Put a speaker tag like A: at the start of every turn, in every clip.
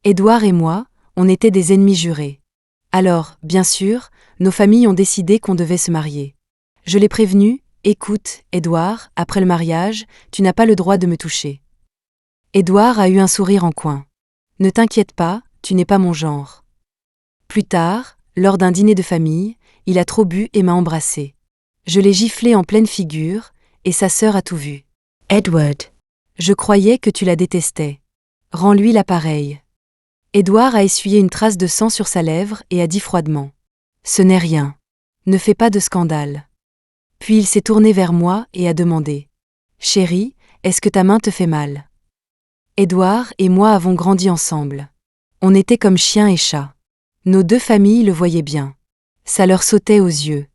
A: Édouard et moi, on était des ennemis jurés. Alors, bien sûr, nos familles ont décidé qu'on devait se marier. Je l'ai prévenu, écoute, Édouard, après le mariage, tu n'as pas le droit de me toucher. Édouard a eu un sourire en coin. Ne t'inquiète pas, tu n'es pas mon genre. Plus tard, lors d'un dîner de famille, il a trop bu et m'a embrassé. Je l'ai giflé en pleine figure, et sa sœur a tout vu. Edward. Je croyais que tu la détestais. Rends-lui l'appareil. Édouard a essuyé une trace de sang sur sa lèvre et a dit froidement. Ce n'est rien. Ne fais pas de scandale. Puis il s'est tourné vers moi et a demandé. Chérie, est-ce que ta main te fait mal? Édouard et moi avons grandi ensemble. On était comme chien et chat. Nos deux familles le voyaient bien. Ça leur sautait aux yeux.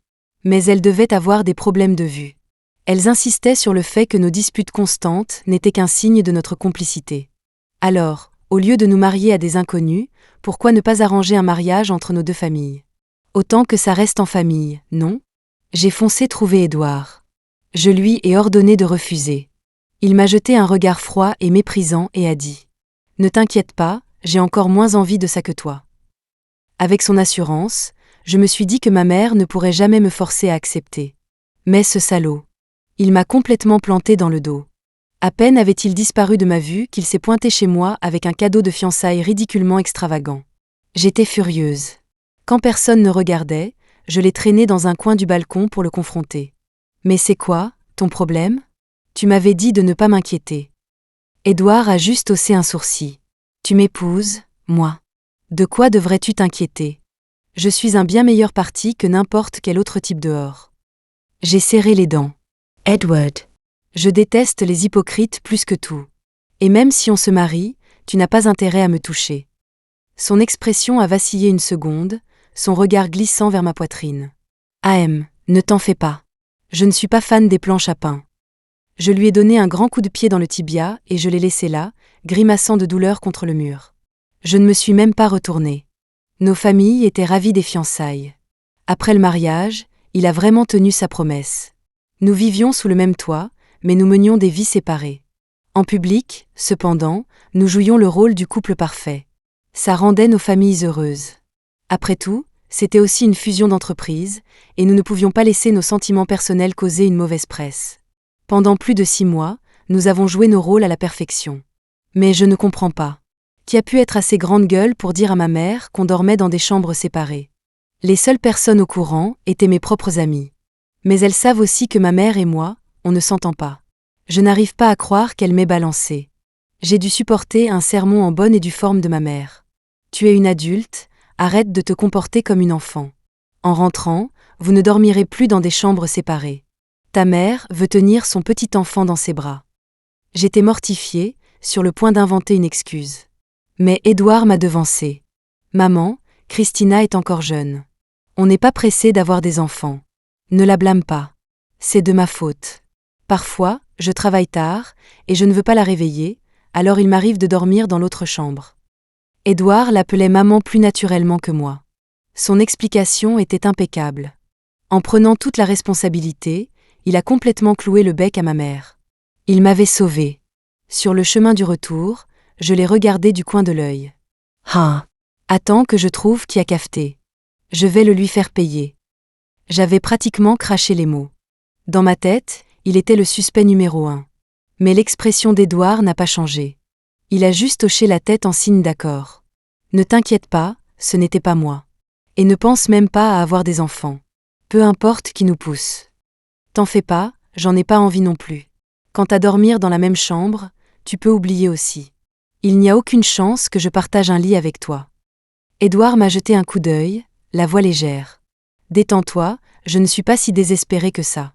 A: Mais elles devaient avoir des problèmes de vue. Elles insistaient sur le fait que nos disputes constantes n'étaient qu'un signe de notre complicité. Alors, au lieu de nous marier à des inconnus, pourquoi ne pas arranger un mariage entre nos deux familles? Autant que ça reste en famille, non? J'ai foncé trouver Édouard. Je lui ai ordonné de refuser. Il m'a jeté un regard froid et méprisant et a dit « Ne t'inquiète pas, j'ai encore moins envie de ça que toi. » Avec son assurance, je me suis dit que ma mère ne pourrait jamais me forcer à accepter. Mais ce salaud, il m'a complètement planté dans le dos. À peine avait-il disparu de ma vue qu'il s'est pointé chez moi avec un cadeau de fiançailles ridiculement extravagant. J'étais furieuse. Quand personne ne regardait, je l'ai traîné dans un coin du balcon pour le confronter. « Mais c'est quoi, ton problème? Tu m'avais dit de ne pas m'inquiéter. » Édouard a juste haussé un sourcil. « Tu m'épouses, moi. De quoi devrais-tu t'inquiéter? Je suis un bien meilleur parti que n'importe quel autre type dehors. » J'ai serré les dents. « Edward. Je déteste les hypocrites plus que tout. Et même si on se marie, tu n'as pas intérêt à me toucher. » Son expression a vacillé une seconde, son regard glissant vers ma poitrine. « AM, ne t'en fais pas. Je ne suis pas fan des planches à pain. » Je lui ai donné un grand coup de pied dans le tibia et je l'ai laissé là, grimaçant de douleur contre le mur. Je ne me suis même pas retournée. Nos familles étaient ravies des fiançailles. Après le mariage, il a vraiment tenu sa promesse. Nous vivions sous le même toit, mais nous menions des vies séparées. En public, cependant, nous jouions le rôle du couple parfait. Ça rendait nos familles heureuses. Après tout, c'était aussi une fusion d'entreprises, et nous ne pouvions pas laisser nos sentiments personnels causer une mauvaise presse. Pendant plus de 6 mois, nous avons joué nos rôles à la perfection. Mais je ne comprends pas. Qui a pu être assez grande gueule pour dire à ma mère qu'on dormait dans des chambres séparées? Les seules personnes au courant étaient mes propres amies. Mais elles savent aussi que ma mère et moi, on ne s'entend pas. Je n'arrive pas à croire qu'elle m'ait balancé. J'ai dû supporter un sermon en bonne et due forme de ma mère. Tu es une adulte, arrête de te comporter comme une enfant. En rentrant, vous ne dormirez plus dans des chambres séparées. Ta mère veut tenir son petit enfant dans ses bras. J'étais mortifiée, sur le point d'inventer une excuse. Mais Édouard m'a devancée. Maman, Christina est encore jeune. On n'est pas pressé d'avoir des enfants. Ne la blâme pas. C'est de ma faute. Parfois, je travaille tard, et je ne veux pas la réveiller, alors il m'arrive de dormir dans l'autre chambre. Édouard l'appelait maman plus naturellement que moi. Son explication était impeccable. En prenant toute la responsabilité, il a complètement cloué le bec à ma mère. Il m'avait sauvée. Sur le chemin du retour, je l'ai regardé du coin de l'œil. Ah! Attends que je trouve qui a cafeté. Je vais le lui faire payer. J'avais pratiquement craché les mots. Dans ma tête, il était le suspect numéro 1. Mais l'expression d'Édouard n'a pas changé. Il a juste hoché la tête en signe d'accord. Ne t'inquiète pas, ce n'était pas moi. Et ne pense même pas à avoir des enfants. Peu importe qui nous pousse. T'en fais pas, j'en ai pas envie non plus. Quant à dormir dans la même chambre, tu peux oublier aussi. Il n'y a aucune chance que je partage un lit avec toi. Édouard m'a jeté un coup d'œil, la voix légère. Détends-toi, je ne suis pas si désespérée que ça.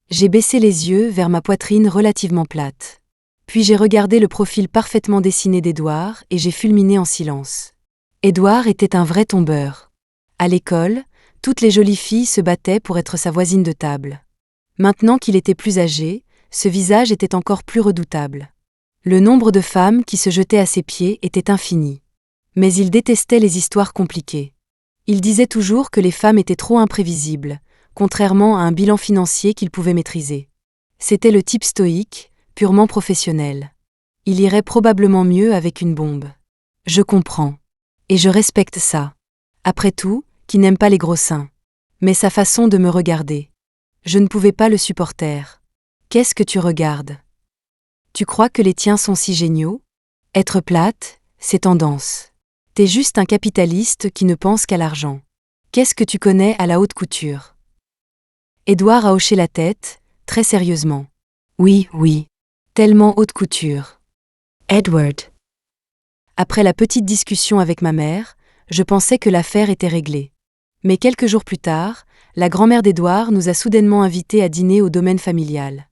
A: J'ai baissé les yeux vers ma poitrine relativement plate. Puis j'ai regardé le profil parfaitement dessiné d'Édouard et j'ai fulminé en silence. Édouard était un vrai tombeur. À l'école, toutes les jolies filles se battaient pour être sa voisine de table. Maintenant qu'il était plus âgé, ce visage était encore plus redoutable. Le nombre de femmes qui se jetaient à ses pieds était infini. Mais il détestait les histoires compliquées. Il disait toujours que les femmes étaient trop imprévisibles, contrairement à un bilan financier qu'il pouvait maîtriser. C'était le type stoïque, purement professionnel. Il irait probablement mieux avec une bombe. Je comprends. Et je respecte ça. Après tout, qui n'aime pas les gros seins? Mais sa façon de me regarder. Je ne pouvais pas le supporter. Qu'est-ce que tu regardes? Tu crois que les tiens sont si géniaux? Être plate, c'est tendance. T'es juste un capitaliste qui ne pense qu'à l'argent. Qu'est-ce que tu connais à la haute couture? Édouard a hoché la tête, très sérieusement. Oui, oui. Tellement haute couture. Edward. Après la petite discussion avec ma mère, je pensais que l'affaire était réglée. Mais quelques jours plus tard, la grand-mère d'Édouard nous a soudainement invités à dîner au domaine familial.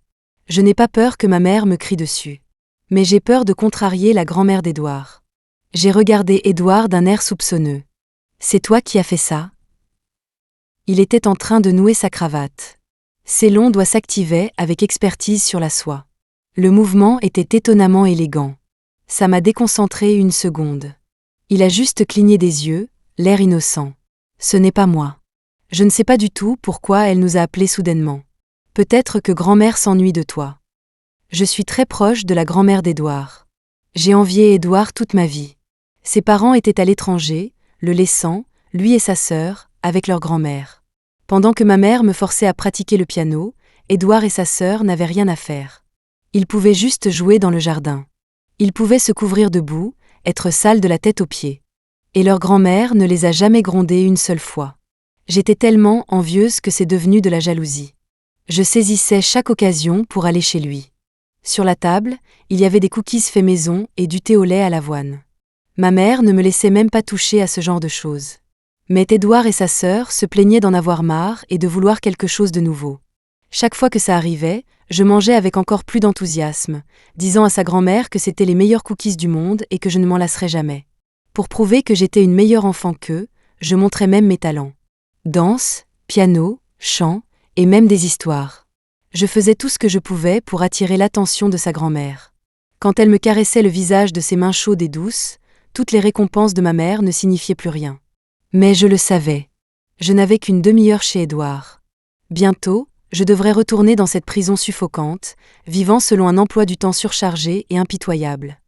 A: Je n'ai pas peur que ma mère me crie dessus. Mais j'ai peur de contrarier la grand-mère d'Édouard. J'ai regardé Édouard d'un air soupçonneux. C'est toi qui as fait ça? Il était en train de nouer sa cravate. Ses longs doigts s'activaient avec expertise sur la soie. Le mouvement était étonnamment élégant. Ça m'a déconcentré une seconde. Il a juste cligné des yeux, l'air innocent. Ce n'est pas moi. Je ne sais pas du tout pourquoi elle nous a appelés soudainement. Peut-être que grand-mère s'ennuie de toi. Je suis très proche de la grand-mère d'Édouard. J'ai envié Édouard toute ma vie. Ses parents étaient à l'étranger, le laissant, lui et sa sœur, avec leur grand-mère. Pendant que ma mère me forçait à pratiquer le piano, Édouard et sa sœur n'avaient rien à faire. Ils pouvaient juste jouer dans le jardin. Ils pouvaient se couvrir de boue, être sales de la tête aux pieds. Et leur grand-mère ne les a jamais grondés une seule fois. J'étais tellement envieuse que c'est devenu de la jalousie. Je saisissais chaque occasion pour aller chez lui. Sur la table, il y avait des cookies faits maison et du thé au lait à l'avoine. Ma mère ne me laissait même pas toucher à ce genre de choses. Mais Édouard et sa sœur se plaignaient d'en avoir marre et de vouloir quelque chose de nouveau. Chaque fois que ça arrivait, je mangeais avec encore plus d'enthousiasme, disant à sa grand-mère que c'était les meilleurs cookies du monde et que je ne m'en lasserais jamais. Pour prouver que j'étais une meilleure enfant qu'eux, je montrais même mes talents. Danse, piano, chant, et même des histoires. Je faisais tout ce que je pouvais pour attirer l'attention de sa grand-mère. Quand elle me caressait le visage de ses mains chaudes et douces, toutes les récompenses de ma mère ne signifiaient plus rien. Mais je le savais. Je n'avais qu'une demi-heure chez Édouard. Bientôt, je devrais retourner dans cette prison suffocante, vivant selon un emploi du temps surchargé et impitoyable.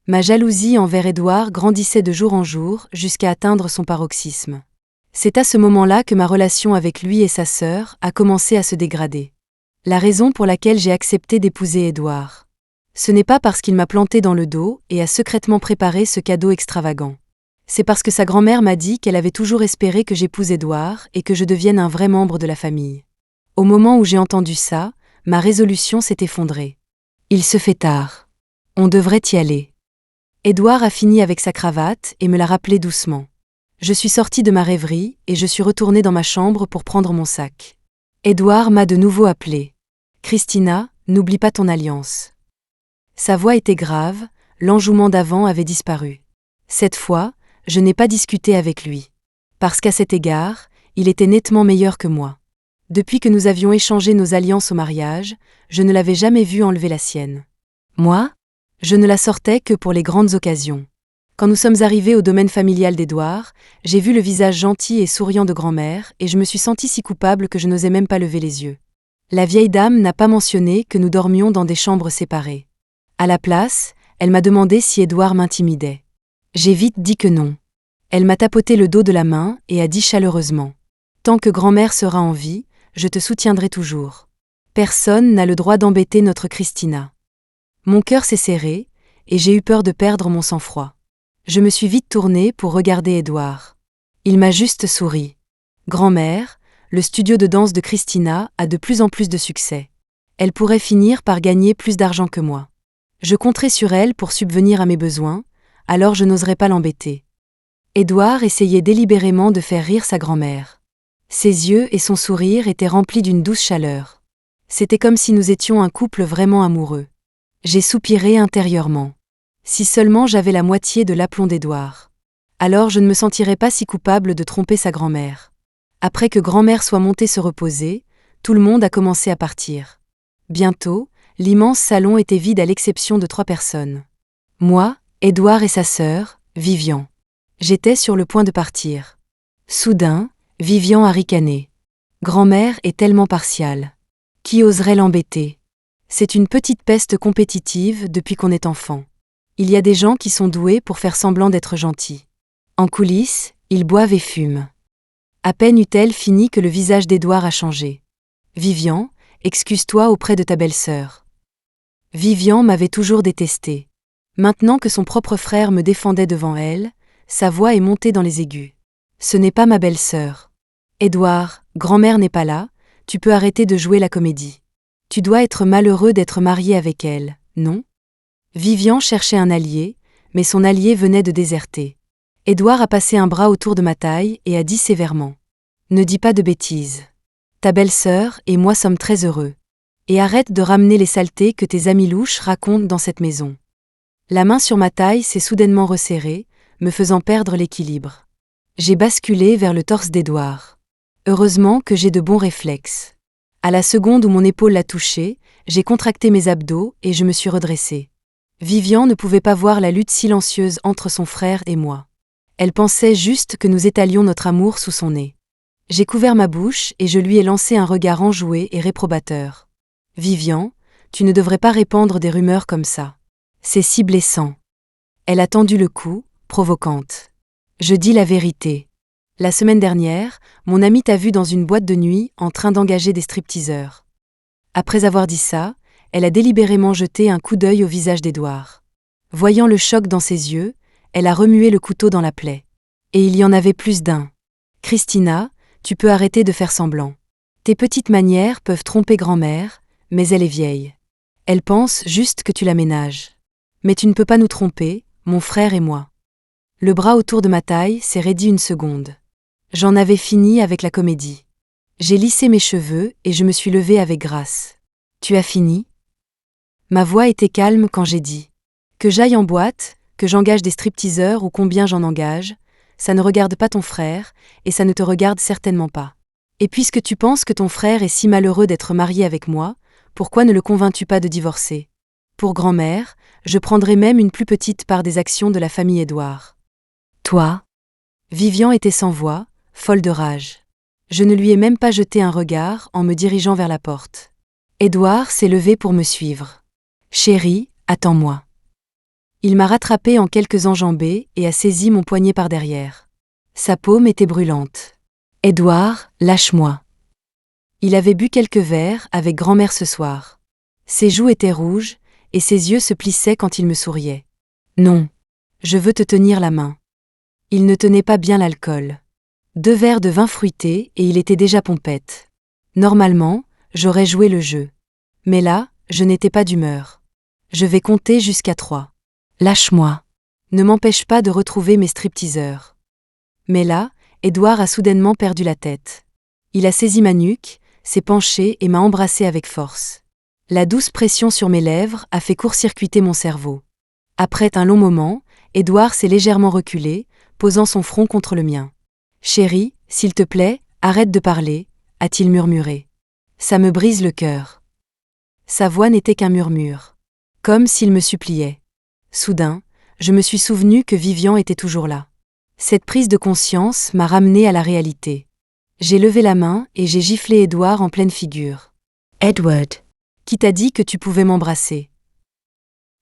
A: Ma jalousie envers Édouard grandissait de jour en jour jusqu'à atteindre son paroxysme. C'est à ce moment-là que ma relation avec lui et sa sœur a commencé à se dégrader. La raison pour laquelle j'ai accepté d'épouser Édouard. Ce n'est pas parce qu'il m'a planté dans le dos et a secrètement préparé ce cadeau extravagant. C'est parce que sa grand-mère m'a dit qu'elle avait toujours espéré que j'épouse Édouard et que je devienne un vrai membre de la famille. Au moment où j'ai entendu ça, ma résolution s'est effondrée. Il se fait tard. On devrait y aller. Édouard a fini avec sa cravate et me l'a rappelé doucement. Je suis sortie de ma rêverie et je suis retournée dans ma chambre pour prendre mon sac. Édouard m'a de nouveau appelé. Christina, n'oublie pas ton alliance. Sa voix était grave, l'enjouement d'avant avait disparu. Cette fois, je n'ai pas discuté avec lui. Parce qu'à cet égard, il était nettement meilleur que moi. Depuis que nous avions échangé nos alliances au mariage, je ne l'avais jamais vu enlever la sienne. Moi, je ne la sortais que pour les grandes occasions. Quand nous sommes arrivés au domaine familial d'Édouard, j'ai vu le visage gentil et souriant de grand-mère et je me suis sentie si coupable que je n'osais même pas lever les yeux. La vieille dame n'a pas mentionné que nous dormions dans des chambres séparées. À la place, elle m'a demandé si Édouard m'intimidait. J'ai vite dit que non. Elle m'a tapoté le dos de la main et a dit chaleureusement : « Tant que grand-mère sera en vie, je te soutiendrai toujours. Personne n'a le droit d'embêter notre Christina. » Mon cœur s'est serré, et j'ai eu peur de perdre mon sang-froid. Je me suis vite tournée pour regarder Édouard. Il m'a juste souri. Grand-mère, le studio de danse de Christina a de plus en plus de succès. Elle pourrait finir par gagner plus d'argent que moi. Je compterai sur elle pour subvenir à mes besoins, alors je n'oserais pas l'embêter. Édouard essayait délibérément de faire rire sa grand-mère. Ses yeux et son sourire étaient remplis d'une douce chaleur. C'était comme si nous étions un couple vraiment amoureux. J'ai soupiré intérieurement. Si seulement j'avais la moitié de l'aplomb d'Édouard. Alors je ne me sentirais pas si coupable de tromper sa grand-mère. Après que grand-mère soit montée se reposer, tout le monde a commencé à partir. Bientôt, l'immense salon était vide à l'exception de 3 personnes. Moi, Édouard et sa sœur, Vivian. J'étais sur le point de partir. Soudain, Vivian a ricané. Grand-mère est tellement partiale. Qui oserait l'embêter ? C'est une petite peste compétitive depuis qu'on est enfant. Il y a des gens qui sont doués pour faire semblant d'être gentils. En coulisses, ils boivent et fument. À peine eut-elle fini que le visage d'Édouard a changé. « Vivian, excuse-toi auprès de ta belle-sœur. » Vivian m'avait toujours détesté. Maintenant que son propre frère me défendait devant elle, sa voix est montée dans les aigus. « Ce n'est pas ma belle-sœur. Édouard, grand-mère n'est pas là, tu peux arrêter de jouer la comédie. Tu dois être malheureux d'être marié avec elle, non ?» Vivian cherchait un allié, mais son allié venait de déserter. Édouard a passé un bras autour de ma taille et a dit sévèrement. « Ne dis pas de bêtises. Ta belle-sœur et moi sommes très heureux. Et arrête de ramener les saletés que tes amis louches racontent dans cette maison. » La main sur ma taille s'est soudainement resserrée, me faisant perdre l'équilibre. J'ai basculé vers le torse d'Édouard. Heureusement que j'ai de bons réflexes. À la seconde où mon épaule l'a touché, j'ai contracté mes abdos et je me suis redressée. Vivian ne pouvait pas voir la lutte silencieuse entre son frère et moi. Elle pensait juste que nous étalions notre amour sous son nez. J'ai couvert ma bouche et je lui ai lancé un regard enjoué et réprobateur. « Vivian, tu ne devrais pas répandre des rumeurs comme ça. C'est si blessant. » Elle a tendu le cou, provocante. Je dis la vérité. La semaine dernière, mon amie t'a vu dans une boîte de nuit en train d'engager des stripteaseurs. Après avoir dit ça, elle a délibérément jeté un coup d'œil au visage d'Édouard. Voyant le choc dans ses yeux, elle a remué le couteau dans la plaie. Et il y en avait plus d'un. « Christina, tu peux arrêter de faire semblant. Tes petites manières peuvent tromper grand-mère, mais elle est vieille. Elle pense juste que tu la ménages. Mais tu ne peux pas nous tromper, mon frère et moi. » Le bras autour de ma taille s'est raidi une seconde. J'en avais fini avec la comédie. J'ai lissé mes cheveux et je me suis levée avec grâce. « Tu as fini ?» Ma voix était calme quand j'ai dit. « Que j'aille en boîte, que j'engage des stripteaseurs ou combien j'en engage, ça ne regarde pas ton frère et ça ne te regarde certainement pas. Et puisque tu penses que ton frère est si malheureux d'être marié avec moi, pourquoi ne le convaincs-tu pas de divorcer ? Pour grand-mère, je prendrai même une plus petite part des actions de la famille Édouard. » Toi ? Vivian était sans voix, folle de rage. Je ne lui ai même pas jeté un regard en me dirigeant vers la porte. Édouard s'est levé pour me suivre. « Chérie, attends-moi. » Il m'a rattrapé en quelques enjambées et a saisi mon poignet par derrière. Sa paume était brûlante. « Édouard, lâche-moi. » Il avait bu quelques verres avec grand-mère ce soir. Ses joues étaient rouges et ses yeux se plissaient quand il me souriait. « Non. Je veux te tenir la main. » Il ne tenait pas bien l'alcool. 2 verres de vin fruité et il était déjà pompette. Normalement, j'aurais joué le jeu. Mais là, je n'étais pas d'humeur. Je vais compter jusqu'à 3. Lâche-moi. Ne m'empêche pas de retrouver mes stripteaseurs. Mais là, Édouard a soudainement perdu la tête. Il a saisi ma nuque, s'est penché et m'a embrassé avec force. La douce pression sur mes lèvres a fait court-circuiter mon cerveau. Après un long moment, Édouard s'est légèrement reculé, posant son front contre le mien. « Chérie, s'il te plaît, arrête de parler, » a-t-il murmuré. « Ça me brise le cœur. » Sa voix n'était qu'un murmure. Comme s'il me suppliait. Soudain, je me suis souvenu que Vivian était toujours là. Cette prise de conscience m'a ramené à la réalité. J'ai levé la main et j'ai giflé Édouard en pleine figure. « Edward, qui t'a dit que tu pouvais m'embrasser ?»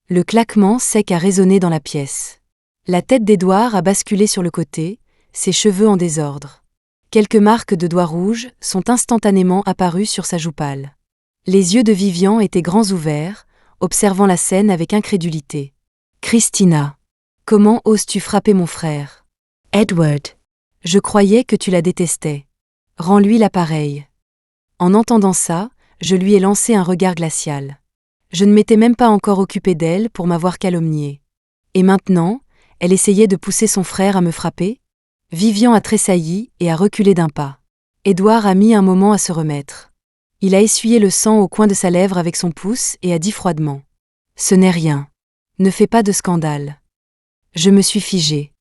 A: Le claquement sec a résonné dans la pièce. La tête d'Édouard a basculé sur le côté, ses cheveux en désordre. Quelques marques de doigts rouges sont instantanément apparues sur sa joue pâle. Les yeux de Vivian étaient grands ouverts, observant la scène avec incrédulité. « Christina, comment oses-tu frapper mon frère ? Edward, je croyais que tu la détestais. Rends-lui l'appareil. » En entendant ça, je lui ai lancé un regard glacial. Je ne m'étais même pas encore occupé d'elle pour m'avoir calomniée. Et maintenant, elle essayait de pousser son frère à me frapper ? Vivian a tressailli et a reculé d'un pas. Édouard a mis un moment à se remettre. Il a essuyé le sang au coin de sa lèvre avec son pouce et a dit froidement. « Ce n'est rien. Ne fais pas de scandale. » Je me suis figée.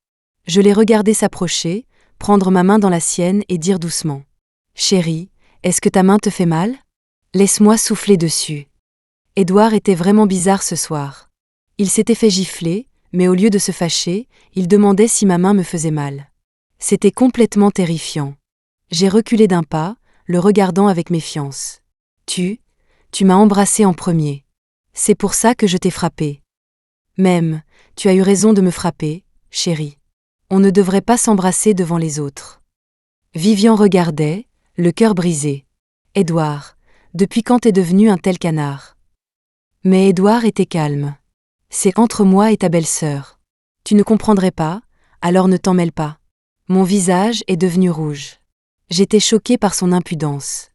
A: Je l'ai regardé s'approcher, prendre ma main dans la sienne et dire doucement. « Chérie, est-ce que ta main te fait mal ? Laisse-moi souffler dessus. » Édouard était vraiment bizarre ce soir. Il s'était fait gifler, mais au lieu de se fâcher, il demandait si ma main me faisait mal. C'était complètement terrifiant. J'ai reculé d'un pas, le regardant avec méfiance. Tu m'as embrassé en premier. C'est pour ça que je t'ai frappé. Même, tu as eu raison de me frapper, chérie. On ne devrait pas s'embrasser devant les autres. Vivian regardait, le cœur brisé. Édouard, depuis quand t'es devenu un tel canard? Mais Édouard était calme. C'est entre moi et ta belle-sœur. Tu ne comprendrais pas, alors ne t'en mêle pas. Mon visage est devenu rouge. J'étais choquée par son impudence.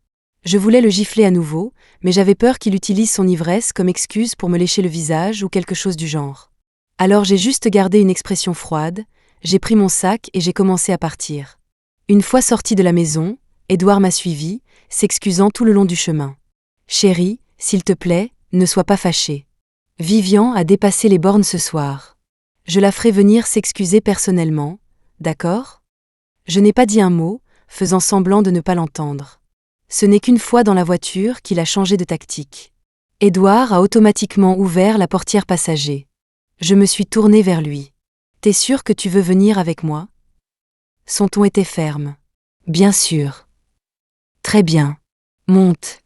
A: Je voulais le gifler à nouveau, mais j'avais peur qu'il utilise son ivresse comme excuse pour me lécher le visage ou quelque chose du genre. Alors j'ai juste gardé une expression froide, j'ai pris mon sac et j'ai commencé à partir. Une fois sorti de la maison, Édouard m'a suivi, s'excusant tout le long du chemin. « Chérie, s'il te plaît, ne sois pas fâchée. Vivian a dépassé les bornes ce soir. Je la ferai venir s'excuser personnellement, d'accord ?» Je n'ai pas dit un mot, faisant semblant de ne pas l'entendre. Ce n'est qu'une fois dans la voiture qu'il a changé de tactique. Édouard a automatiquement ouvert la portière passager. Je me suis tournée vers lui. « T'es sûr que tu veux venir avec moi ?» Son ton était ferme. « Bien sûr. »« Très bien. Monte. »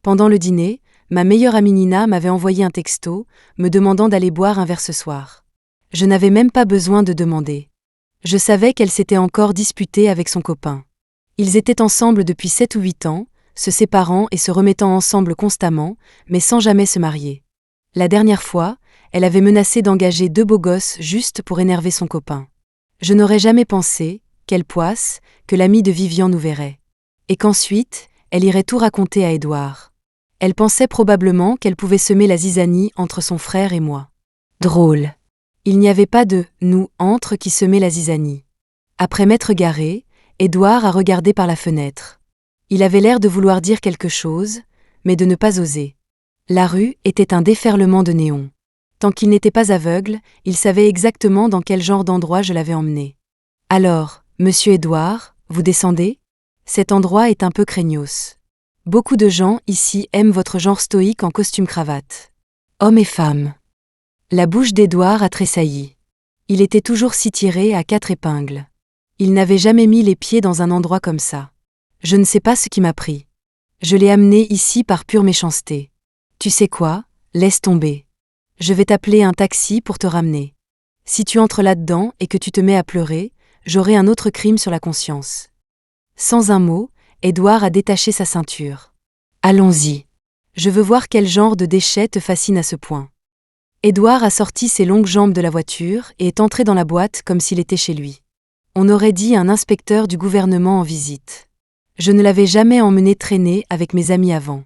A: Pendant le dîner, ma meilleure amie Nina m'avait envoyé un texto, me demandant d'aller boire un verre ce soir. Je n'avais même pas besoin de demander. Je savais qu'elle s'était encore disputée avec son copain. Ils étaient ensemble depuis 7 ou 8 ans, se séparant et se remettant ensemble constamment, mais sans jamais se marier. La dernière fois, elle avait menacé d'engager 2 beaux gosses juste pour énerver son copain. Je n'aurais jamais pensé, quelle poisse, que l'amie de Vivian nous verrait. Et qu'ensuite, elle irait tout raconter à Édouard. Elle pensait probablement qu'elle pouvait semer la zizanie entre son frère et moi. Drôle. Il n'y avait pas de « nous » entre qui semait la zizanie. Après m'être garé, Édouard a regardé par la fenêtre. Il avait l'air de vouloir dire quelque chose, mais de ne pas oser. La rue était un déferlement de néons. Tant qu'il n'était pas aveugle, il savait exactement dans quel genre d'endroit je l'avais emmené. « Alors, monsieur Édouard, vous descendez ? Cet endroit est un peu craignos. Beaucoup de gens ici aiment votre genre stoïque en costume-cravate. Hommes et femmes. » La bouche d'Édouard a tressailli. Il était toujours si tiré à 4 épingles. Il n'avait jamais mis les pieds dans un endroit comme ça. Je ne sais pas ce qui m'a pris. Je l'ai amené ici par pure méchanceté. Tu sais quoi, laisse tomber. Je vais t'appeler un taxi pour te ramener. Si tu entres là-dedans et que tu te mets à pleurer, j'aurai un autre crime sur la conscience. Sans un mot, Édouard a détaché sa ceinture. Allons-y. Je veux voir quel genre de déchet te fascine à ce point. Édouard a sorti ses longues jambes de la voiture et est entré dans la boîte comme s'il était chez lui. On aurait dit un inspecteur du gouvernement en visite. Je ne l'avais jamais emmené traîner avec mes amis avant.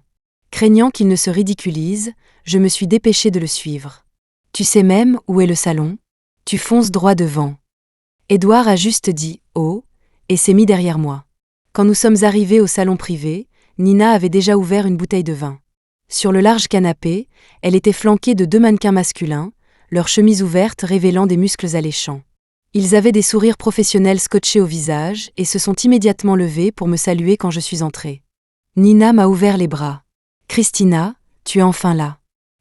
A: Craignant qu'il ne se ridiculise, je me suis dépêchée de le suivre. Tu sais même où est le salon ? Tu fonces droit devant. Édouard a juste dit « oh » et s'est mis derrière moi. Quand nous sommes arrivés au salon privé, Nina avait déjà ouvert une bouteille de vin. Sur le large canapé, elle était flanquée de 2 mannequins masculins, leurs chemises ouvertes révélant des muscles alléchants. Ils avaient des sourires professionnels scotchés au visage et se sont immédiatement levés pour me saluer quand je suis entrée. Nina m'a ouvert les bras. « Christina, tu es enfin là.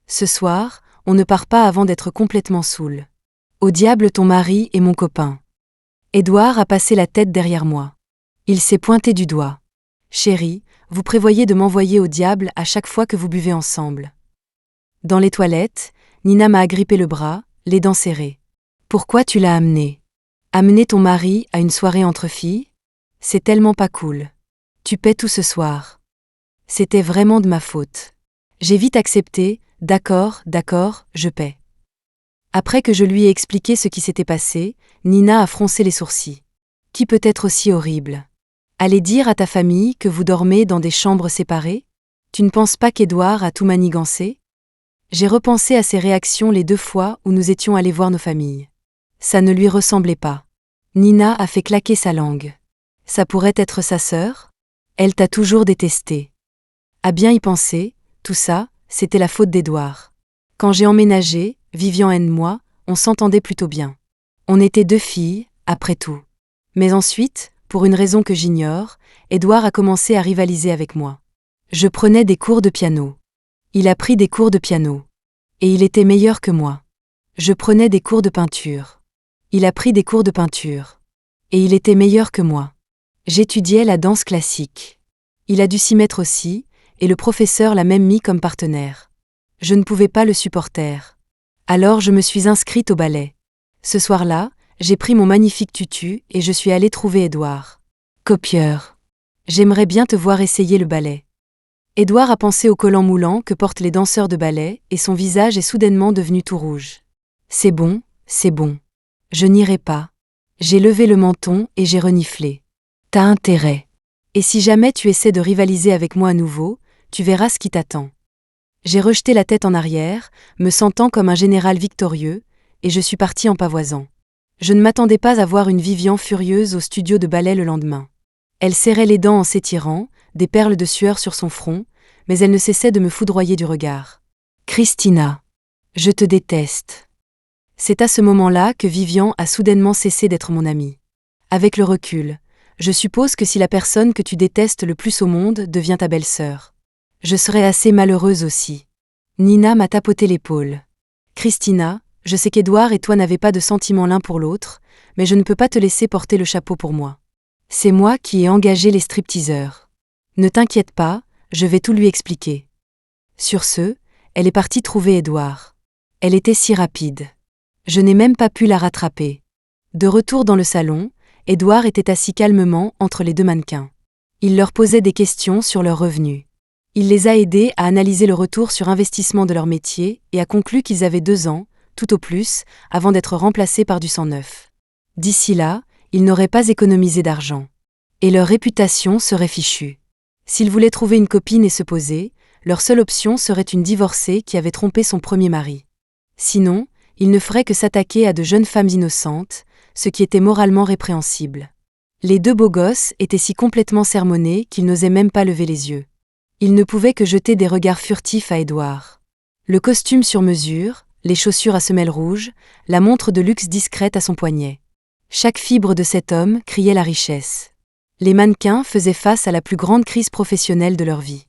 A: Ce soir, on ne part pas avant d'être complètement saoul. Au diable ton mari et mon copain. » Édouard a passé la tête derrière moi. Il s'est pointé du doigt. « Chérie, vous prévoyez de m'envoyer au diable à chaque fois que vous buvez ensemble. » Dans les toilettes, Nina m'a agrippé le bras, les dents serrées. « Pourquoi tu l'as amené ? Amener ton mari à une soirée entre filles ? C'est tellement pas cool. Tu paies tout ce soir. » C'était vraiment de ma faute. J'ai vite accepté, « d'accord, je paie. » Après que je lui ai expliqué ce qui s'était passé, Nina a froncé les sourcils. « Qui peut être aussi horrible ? Aller dire à ta famille que vous dormez dans des chambres séparées ? Tu ne penses pas qu'Édouard a tout manigancé ? » J'ai repensé à ses réactions les 2 fois où nous étions allés voir nos familles. Ça ne lui ressemblait pas. Nina a fait claquer sa langue. Ça pourrait être sa sœur ? Elle t'a toujours détesté. À bien y penser, tout ça, c'était la faute d'Édouard. Quand j'ai emménagé, Vivian et moi, on s'entendait plutôt bien. On était 2 filles, après tout. Mais ensuite, pour une raison que j'ignore, Édouard a commencé à rivaliser avec moi. Je prenais des cours de piano. Il a pris des cours de piano. Et il était meilleur que moi. Je prenais des cours de peinture. Il a pris des cours de peinture. Et il était meilleur que moi. J'étudiais la danse classique. Il a dû s'y mettre aussi, et le professeur l'a même mis comme partenaire. Je ne pouvais pas le supporter. Alors je me suis inscrite au ballet. Ce soir-là, j'ai pris mon magnifique tutu et je suis allée trouver Édouard. Copieur. J'aimerais bien te voir essayer le ballet. Édouard a pensé au collant moulant que portent les danseurs de ballet et son visage est soudainement devenu tout rouge. C'est bon, c'est bon. Je n'irai pas. J'ai levé le menton et j'ai reniflé. T'as intérêt. Et si jamais tu essaies de rivaliser avec moi à nouveau, tu verras ce qui t'attend. J'ai rejeté la tête en arrière, me sentant comme un général victorieux, et je suis partie en pavoisant. Je ne m'attendais pas à voir une Vivian furieuse au studio de ballet le lendemain. Elle serrait les dents en s'étirant, des perles de sueur sur son front, mais elle ne cessait de me foudroyer du regard. Christina, je te déteste. C'est à ce moment-là que Vivian a soudainement cessé d'être mon amie. Avec le recul, je suppose que si la personne que tu détestes le plus au monde devient ta belle-sœur, je serais assez malheureuse aussi. Nina m'a tapoté l'épaule. Christina, je sais qu'Édouard et toi n'avez pas de sentiments l'un pour l'autre, mais je ne peux pas te laisser porter le chapeau pour moi. C'est moi qui ai engagé les stripteaseurs. Ne t'inquiète pas, je vais tout lui expliquer. Sur ce, elle est partie trouver Édouard. Elle était si rapide. Je n'ai même pas pu la rattraper. De retour dans le salon, Édouard était assis calmement entre les deux mannequins. Il leur posait des questions sur leurs revenus. Il les a aidés à analyser le retour sur investissement de leur métier et a conclu qu'ils avaient 2 ans, tout au plus, avant d'être remplacés par du sang neuf. D'ici là, ils n'auraient pas économisé d'argent. Et leur réputation serait fichue. S'ils voulaient trouver une copine et se poser, leur seule option serait une divorcée qui avait trompé son premier mari. Sinon, ils ne feraient que s'attaquer à de jeunes femmes innocentes, ce qui était moralement répréhensible. Les 2 beaux gosses étaient si complètement sermonnés qu'ils n'osaient même pas lever les yeux. Ils ne pouvaient que jeter des regards furtifs à Édouard. Le costume sur mesure, les chaussures à semelles rouges, la montre de luxe discrète à son poignet. Chaque fibre de cet homme criait la richesse. Les mannequins faisaient face à la plus grande crise professionnelle de leur vie.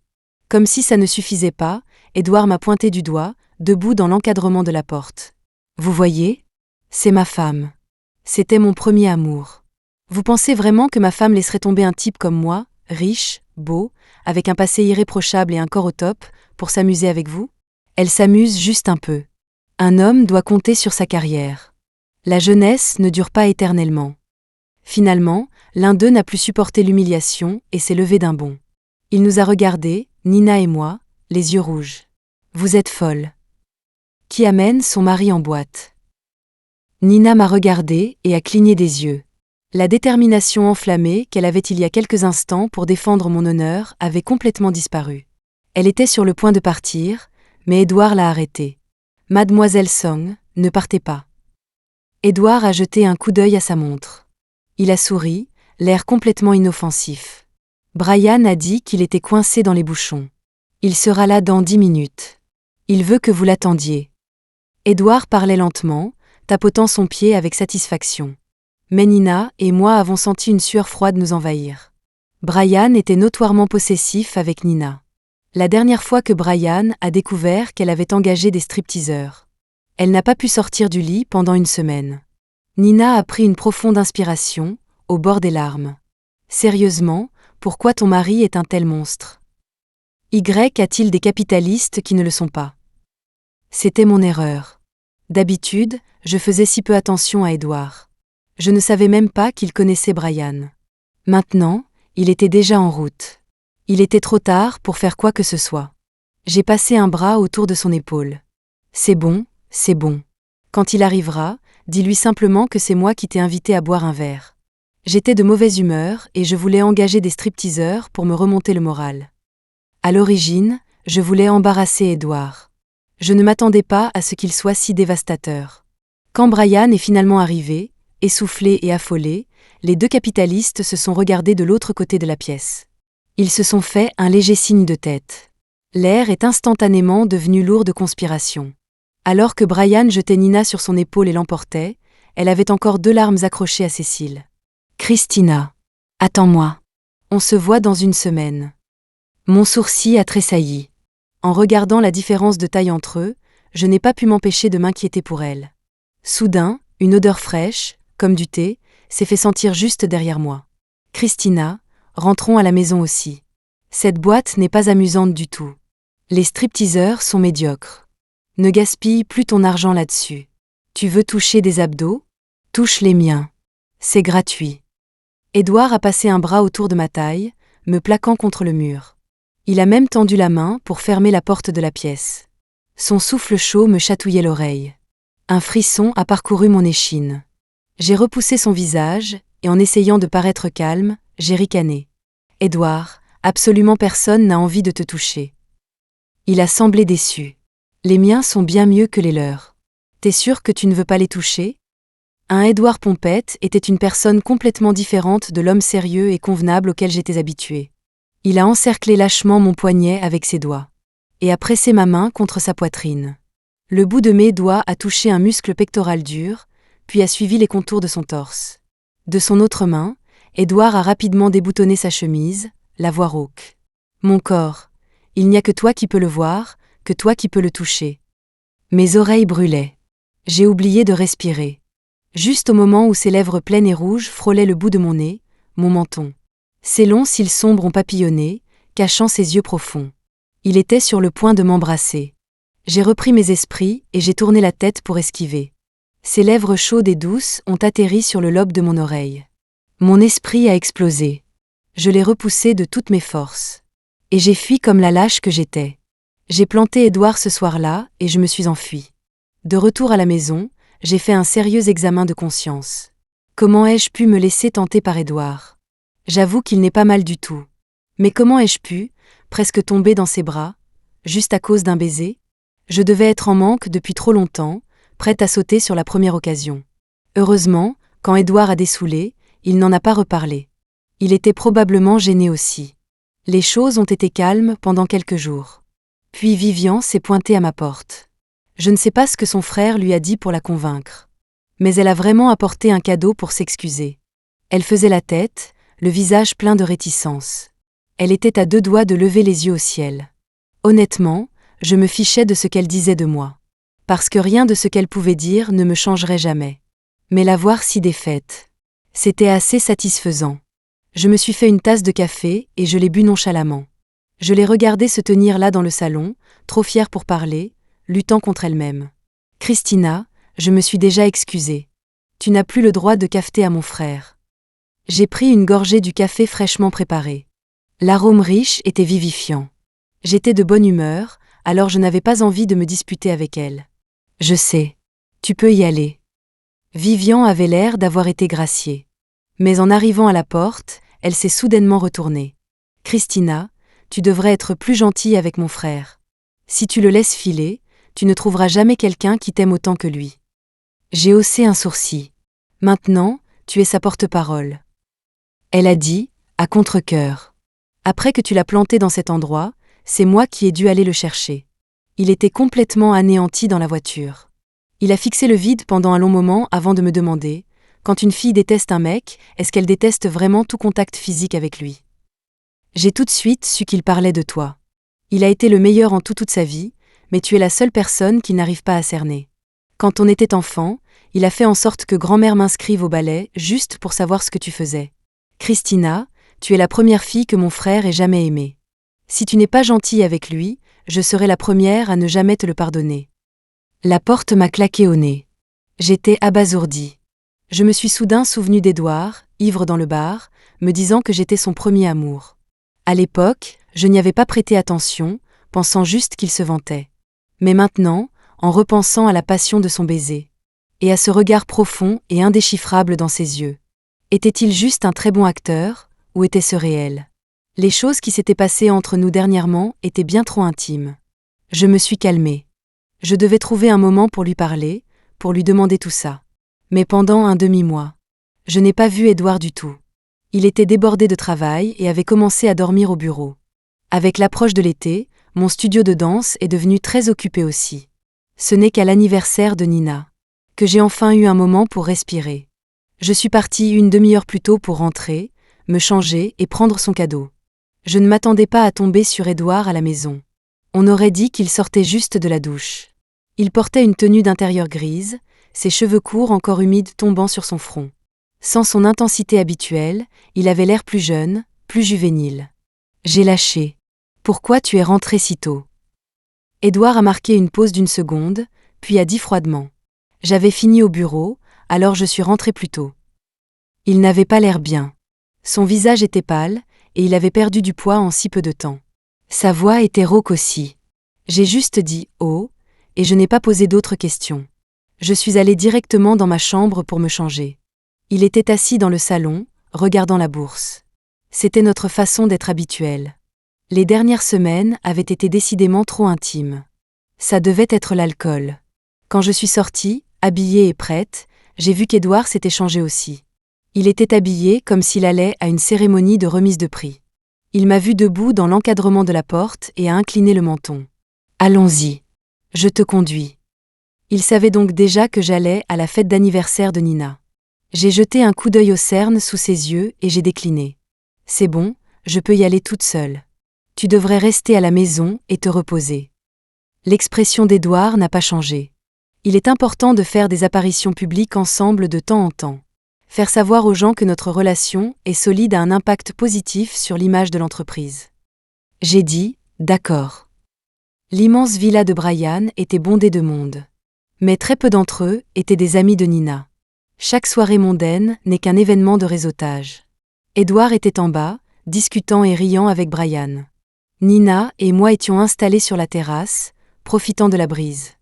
A: Comme si ça ne suffisait pas, Édouard m'a pointé du doigt, debout dans l'encadrement de la porte. Vous voyez ? C'est ma femme. C'était mon premier amour. Vous pensez vraiment que ma femme laisserait tomber un type comme moi, riche, beau, avec un passé irréprochable et un corps au top, pour s'amuser avec vous ? Elle s'amuse juste un peu. Un homme doit compter sur sa carrière. La jeunesse ne dure pas éternellement. Finalement, l'un d'eux n'a plus supporté l'humiliation et s'est levé d'un bond. Il nous a regardés, Nina et moi, les yeux rouges. Vous êtes folle. Qui amène son mari en boîte. Nina m'a regardée et a cligné des yeux. La détermination enflammée qu'elle avait il y a quelques instants pour défendre mon honneur avait complètement disparu. Elle était sur le point de partir, mais Édouard l'a arrêtée. Mademoiselle Song, ne partez pas. Édouard a jeté un coup d'œil à sa montre. Il a souri, l'air complètement inoffensif. Brian a dit qu'il était coincé dans les bouchons. Il sera là dans 10 minutes. Il veut que vous l'attendiez. Édouard parlait lentement, tapotant son pied avec satisfaction. Mais Nina et moi avons senti une sueur froide nous envahir. Brian était notoirement possessif avec Nina. La dernière fois que Brian a découvert qu'elle avait engagé des stripteaseurs. Elle n'a pas pu sortir du lit pendant une semaine. Nina a pris une profonde inspiration, au bord des larmes. Sérieusement, pourquoi ton mari est un tel monstre ? A-t-il des capitalistes qui ne le sont pas ? C'était mon erreur. D'habitude, je faisais si peu attention à Édouard. Je ne savais même pas qu'il connaissait Brian. Maintenant, il était déjà en route. Il était trop tard pour faire quoi que ce soit. J'ai passé un bras autour de son épaule. C'est bon, c'est bon. Quand il arrivera, dis-lui simplement que c'est moi qui t'ai invité à boire un verre. J'étais de mauvaise humeur et je voulais engager des stripteaseurs pour me remonter le moral. À l'origine, je voulais embarrasser Édouard. Je ne m'attendais pas à ce qu'il soit si dévastateur. Quand Brian est finalement arrivé, essoufflé et affolé, les 2 capitalistes se sont regardés de l'autre côté de la pièce. Ils se sont fait un léger signe de tête. L'air est instantanément devenu lourd de conspiration. Alors que Brian jetait Nina sur son épaule et l'emportait, elle avait encore 2 larmes accrochées à ses cils. « Christina, attends-moi. On se voit dans une semaine. » Mon sourcil a tressailli. En regardant la différence de taille entre eux, je n'ai pas pu m'empêcher de m'inquiéter pour elle. Soudain, une odeur fraîche, comme du thé, s'est fait sentir juste derrière moi. « Christina, rentrons à la maison aussi. Cette boîte n'est pas amusante du tout. Les stripteaseurs sont médiocres. » Ne gaspille plus ton argent là-dessus. Tu veux toucher des abdos? Touche les miens. C'est gratuit. Édouard a passé un bras autour de ma taille, me plaquant contre le mur. Il a même tendu la main pour fermer la porte de la pièce. Son souffle chaud me chatouillait l'oreille. Un frisson a parcouru mon échine. J'ai repoussé son visage, et en essayant de paraître calme, j'ai ricané. « Édouard, absolument personne n'a envie de te toucher. » Il a semblé déçu. « Les miens sont bien mieux que les leurs. T'es sûr que tu ne veux pas les toucher ?» Un Édouard Pompette était une personne complètement différente de l'homme sérieux et convenable auquel j'étais habitué. Il a encerclé lâchement mon poignet avec ses doigts. Et a pressé ma main contre sa poitrine. Le bout de mes doigts a touché un muscle pectoral dur, puis a suivi les contours de son torse. De son autre main, Édouard a rapidement déboutonné sa chemise, la voix rauque. « Mon corps, il n'y a que toi qui peux le voir, que toi qui peux le toucher. » Mes oreilles brûlaient. J'ai oublié de respirer. Juste au moment où ses lèvres pleines et rouges frôlaient le bout de mon nez, mon menton. Ses longs cils sombres ont papillonné, cachant ses yeux profonds. Il était sur le point de m'embrasser. J'ai repris mes esprits et j'ai tourné la tête pour esquiver. Ses lèvres chaudes et douces ont atterri sur le lobe de mon oreille. Mon esprit a explosé. Je l'ai repoussé de toutes mes forces. Et j'ai fui comme la lâche que j'étais. J'ai planté Édouard ce soir-là et je me suis enfuie. De retour à la maison, j'ai fait un sérieux examen de conscience. Comment ai-je pu me laisser tenter par Édouard? J'avoue qu'il n'est pas mal du tout. Mais comment ai-je pu, presque tomber dans ses bras, juste à cause d'un baiser? Je devais être en manque depuis trop longtemps, prête à sauter sur la première occasion. Heureusement, quand Édouard a dessoulé, il n'en a pas reparlé. Il était probablement gêné aussi. Les choses ont été calmes pendant quelques jours. Puis Vivian s'est pointée à ma porte. Je ne sais pas ce que son frère lui a dit pour la convaincre. Mais elle a vraiment apporté un cadeau pour s'excuser. Elle faisait la tête, le visage plein de réticence. Elle était à 2 doigts de lever les yeux au ciel. Honnêtement, je me fichais de ce qu'elle disait de moi. Parce que rien de ce qu'elle pouvait dire ne me changerait jamais. Mais la voir si défaite, c'était assez satisfaisant. Je me suis fait une tasse de café et je l'ai bu nonchalamment. Je l'ai regardée se tenir là dans le salon, trop fière pour parler, luttant contre elle-même. « Christina, je me suis déjà excusée. Tu n'as plus le droit de cafeter à mon frère. » J'ai pris une gorgée du café fraîchement préparé. L'arôme riche était vivifiant. J'étais de bonne humeur, alors je n'avais pas envie de me disputer avec elle. « Je sais. Tu peux y aller. » Vivian avait l'air d'avoir été graciée. Mais en arrivant à la porte, elle s'est soudainement retournée. « Christina, tu devrais être plus gentille avec mon frère. Si tu le laisses filer, tu ne trouveras jamais quelqu'un qui t'aime autant que lui. » J'ai haussé un sourcil. « Maintenant, tu es sa porte-parole. » Elle a dit, à contre-cœur. « Après que tu l'as planté dans cet endroit, c'est moi qui ai dû aller le chercher. » Il était complètement anéanti dans la voiture. Il a fixé le vide pendant un long moment avant de me demander « Quand une fille déteste un mec, est-ce qu'elle déteste vraiment tout contact physique avec lui ?» J'ai tout de suite su qu'il parlait de toi. Il a été le meilleur en toute sa vie, mais tu es la seule personne qu'il n'arrive pas à cerner. Quand on était enfant, il a fait en sorte que grand-mère m'inscrive au ballet juste pour savoir ce que tu faisais. Christina, tu es la première fille que mon frère ait jamais aimée. Si tu n'es pas gentille avec lui, je serai la première à ne jamais te le pardonner. La porte m'a claqué au nez. J'étais abasourdie. Je me suis soudain souvenue d'Édouard, ivre dans le bar, me disant que j'étais son premier amour. À l'époque, je n'y avais pas prêté attention, pensant juste qu'il se vantait. Mais maintenant, en repensant à la passion de son baiser, et à ce regard profond et indéchiffrable dans ses yeux, était-il juste un très bon acteur, ou était-ce réel? Les choses qui s'étaient passées entre nous dernièrement étaient bien trop intimes. Je me suis calmée. Je devais trouver un moment pour lui parler, pour lui demander tout ça. Mais pendant un demi-mois, je n'ai pas vu Édouard du tout. Il était débordé de travail et avait commencé à dormir au bureau. Avec l'approche de l'été, mon studio de danse est devenu très occupé aussi. Ce n'est qu'à l'anniversaire de Nina que j'ai enfin eu un moment pour respirer. Je suis partie une demi-heure plus tôt pour rentrer, me changer et prendre son cadeau. Je ne m'attendais pas à tomber sur Édouard à la maison. On aurait dit qu'il sortait juste de la douche. Il portait une tenue d'intérieur grise, ses cheveux courts encore humides tombant sur son front. Sans son intensité habituelle, il avait l'air plus jeune, plus juvénile. J'ai lâché. « Pourquoi tu es rentré si tôt ?» Édouard a marqué une pause d'1 seconde, puis a dit froidement. J'avais fini au bureau, alors je suis rentré plus tôt. Il n'avait pas l'air bien. Son visage était pâle, et il avait perdu du poids en si peu de temps. Sa voix était rauque aussi. J'ai juste dit « Oh », et je n'ai pas posé d'autres questions. Je suis allé directement dans ma chambre pour me changer. Il était assis dans le salon, regardant la bourse. C'était notre façon d'être habituelle. Les dernières semaines avaient été décidément trop intimes. Ça devait être l'alcool. Quand je suis sortie, habillée et prête, j'ai vu qu'Édouard s'était changé aussi. Il était habillé comme s'il allait à une cérémonie de remise de prix. Il m'a vu debout dans l'encadrement de la porte et a incliné le menton. « Allons-y. Je te conduis. » Il savait donc déjà que j'allais à la fête d'anniversaire de Nina. J'ai jeté un coup d'œil aux cernes sous ses yeux et j'ai décliné. « C'est bon, je peux y aller toute seule. Tu devrais rester à la maison et te reposer. » L'expression d'Édouard n'a pas changé. Il est important de faire des apparitions publiques ensemble de temps en temps. Faire savoir aux gens que notre relation est solide a un impact positif sur l'image de l'entreprise. J'ai dit « D'accord ». L'immense villa de Brian était bondée de monde. Mais très peu d'entre eux étaient des amis de Nina. Chaque soirée mondaine n'est qu'un événement de réseautage. Édouard était en bas, discutant et riant avec Brian. Nina et moi étions installés sur la terrasse, profitant de la brise.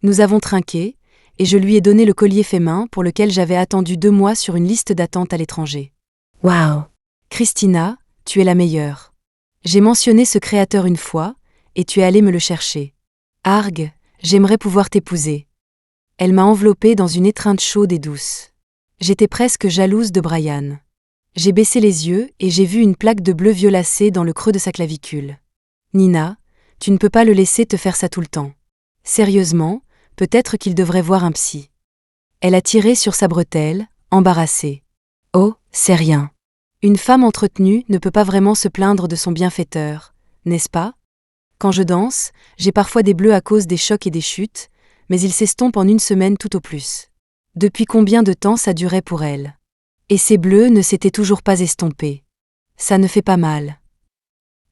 A: Nous avons trinqué, et je lui ai donné le collier fait main pour lequel j'avais attendu 2 mois sur une liste d'attente à l'étranger. « Waouh ! Christina, tu es la meilleure. J'ai mentionné ce créateur une fois, et tu es allée me le chercher. Arg, j'aimerais pouvoir t'épouser. » Elle m'a enveloppée dans une étreinte chaude et douce. J'étais presque jalouse de Brian. J'ai baissé les yeux et j'ai vu une plaque de bleu violacé dans le creux de sa clavicule. « Nina, tu ne peux pas le laisser te faire ça tout le temps. Sérieusement, peut-être qu'il devrait voir un psy. » Elle a tiré sur sa bretelle, embarrassée. « Oh, c'est rien. Une femme entretenue ne peut pas vraiment se plaindre de son bienfaiteur, n'est-ce pas? Quand je danse, j'ai parfois des bleus à cause des chocs et des chutes, mais ils s'estompent en 1 semaine tout au plus. Depuis combien de temps ça durait pour elle? Et ces bleus ne s'étaient toujours pas estompés. Ça ne fait pas mal. »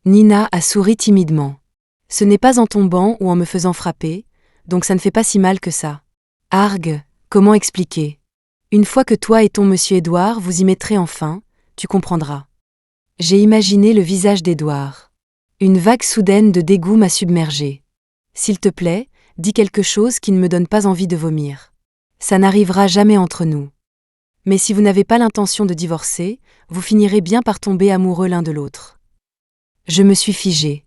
A: Nina a souri timidement. « Ce n'est pas en tombant ou en me faisant frapper, donc ça ne fait pas si mal que ça. » Arg, comment expliquer? Une fois que toi et ton monsieur Édouard vous y mettrez enfin, tu comprendras. J'ai imaginé le visage d'Édouard. Une vague soudaine de dégoût m'a submergée. S'il te plaît, dis quelque chose qui ne me donne pas envie de vomir. Ça n'arrivera jamais entre nous. Mais si vous n'avez pas l'intention de divorcer, vous finirez bien par tomber amoureux l'un de l'autre. Je me suis figée.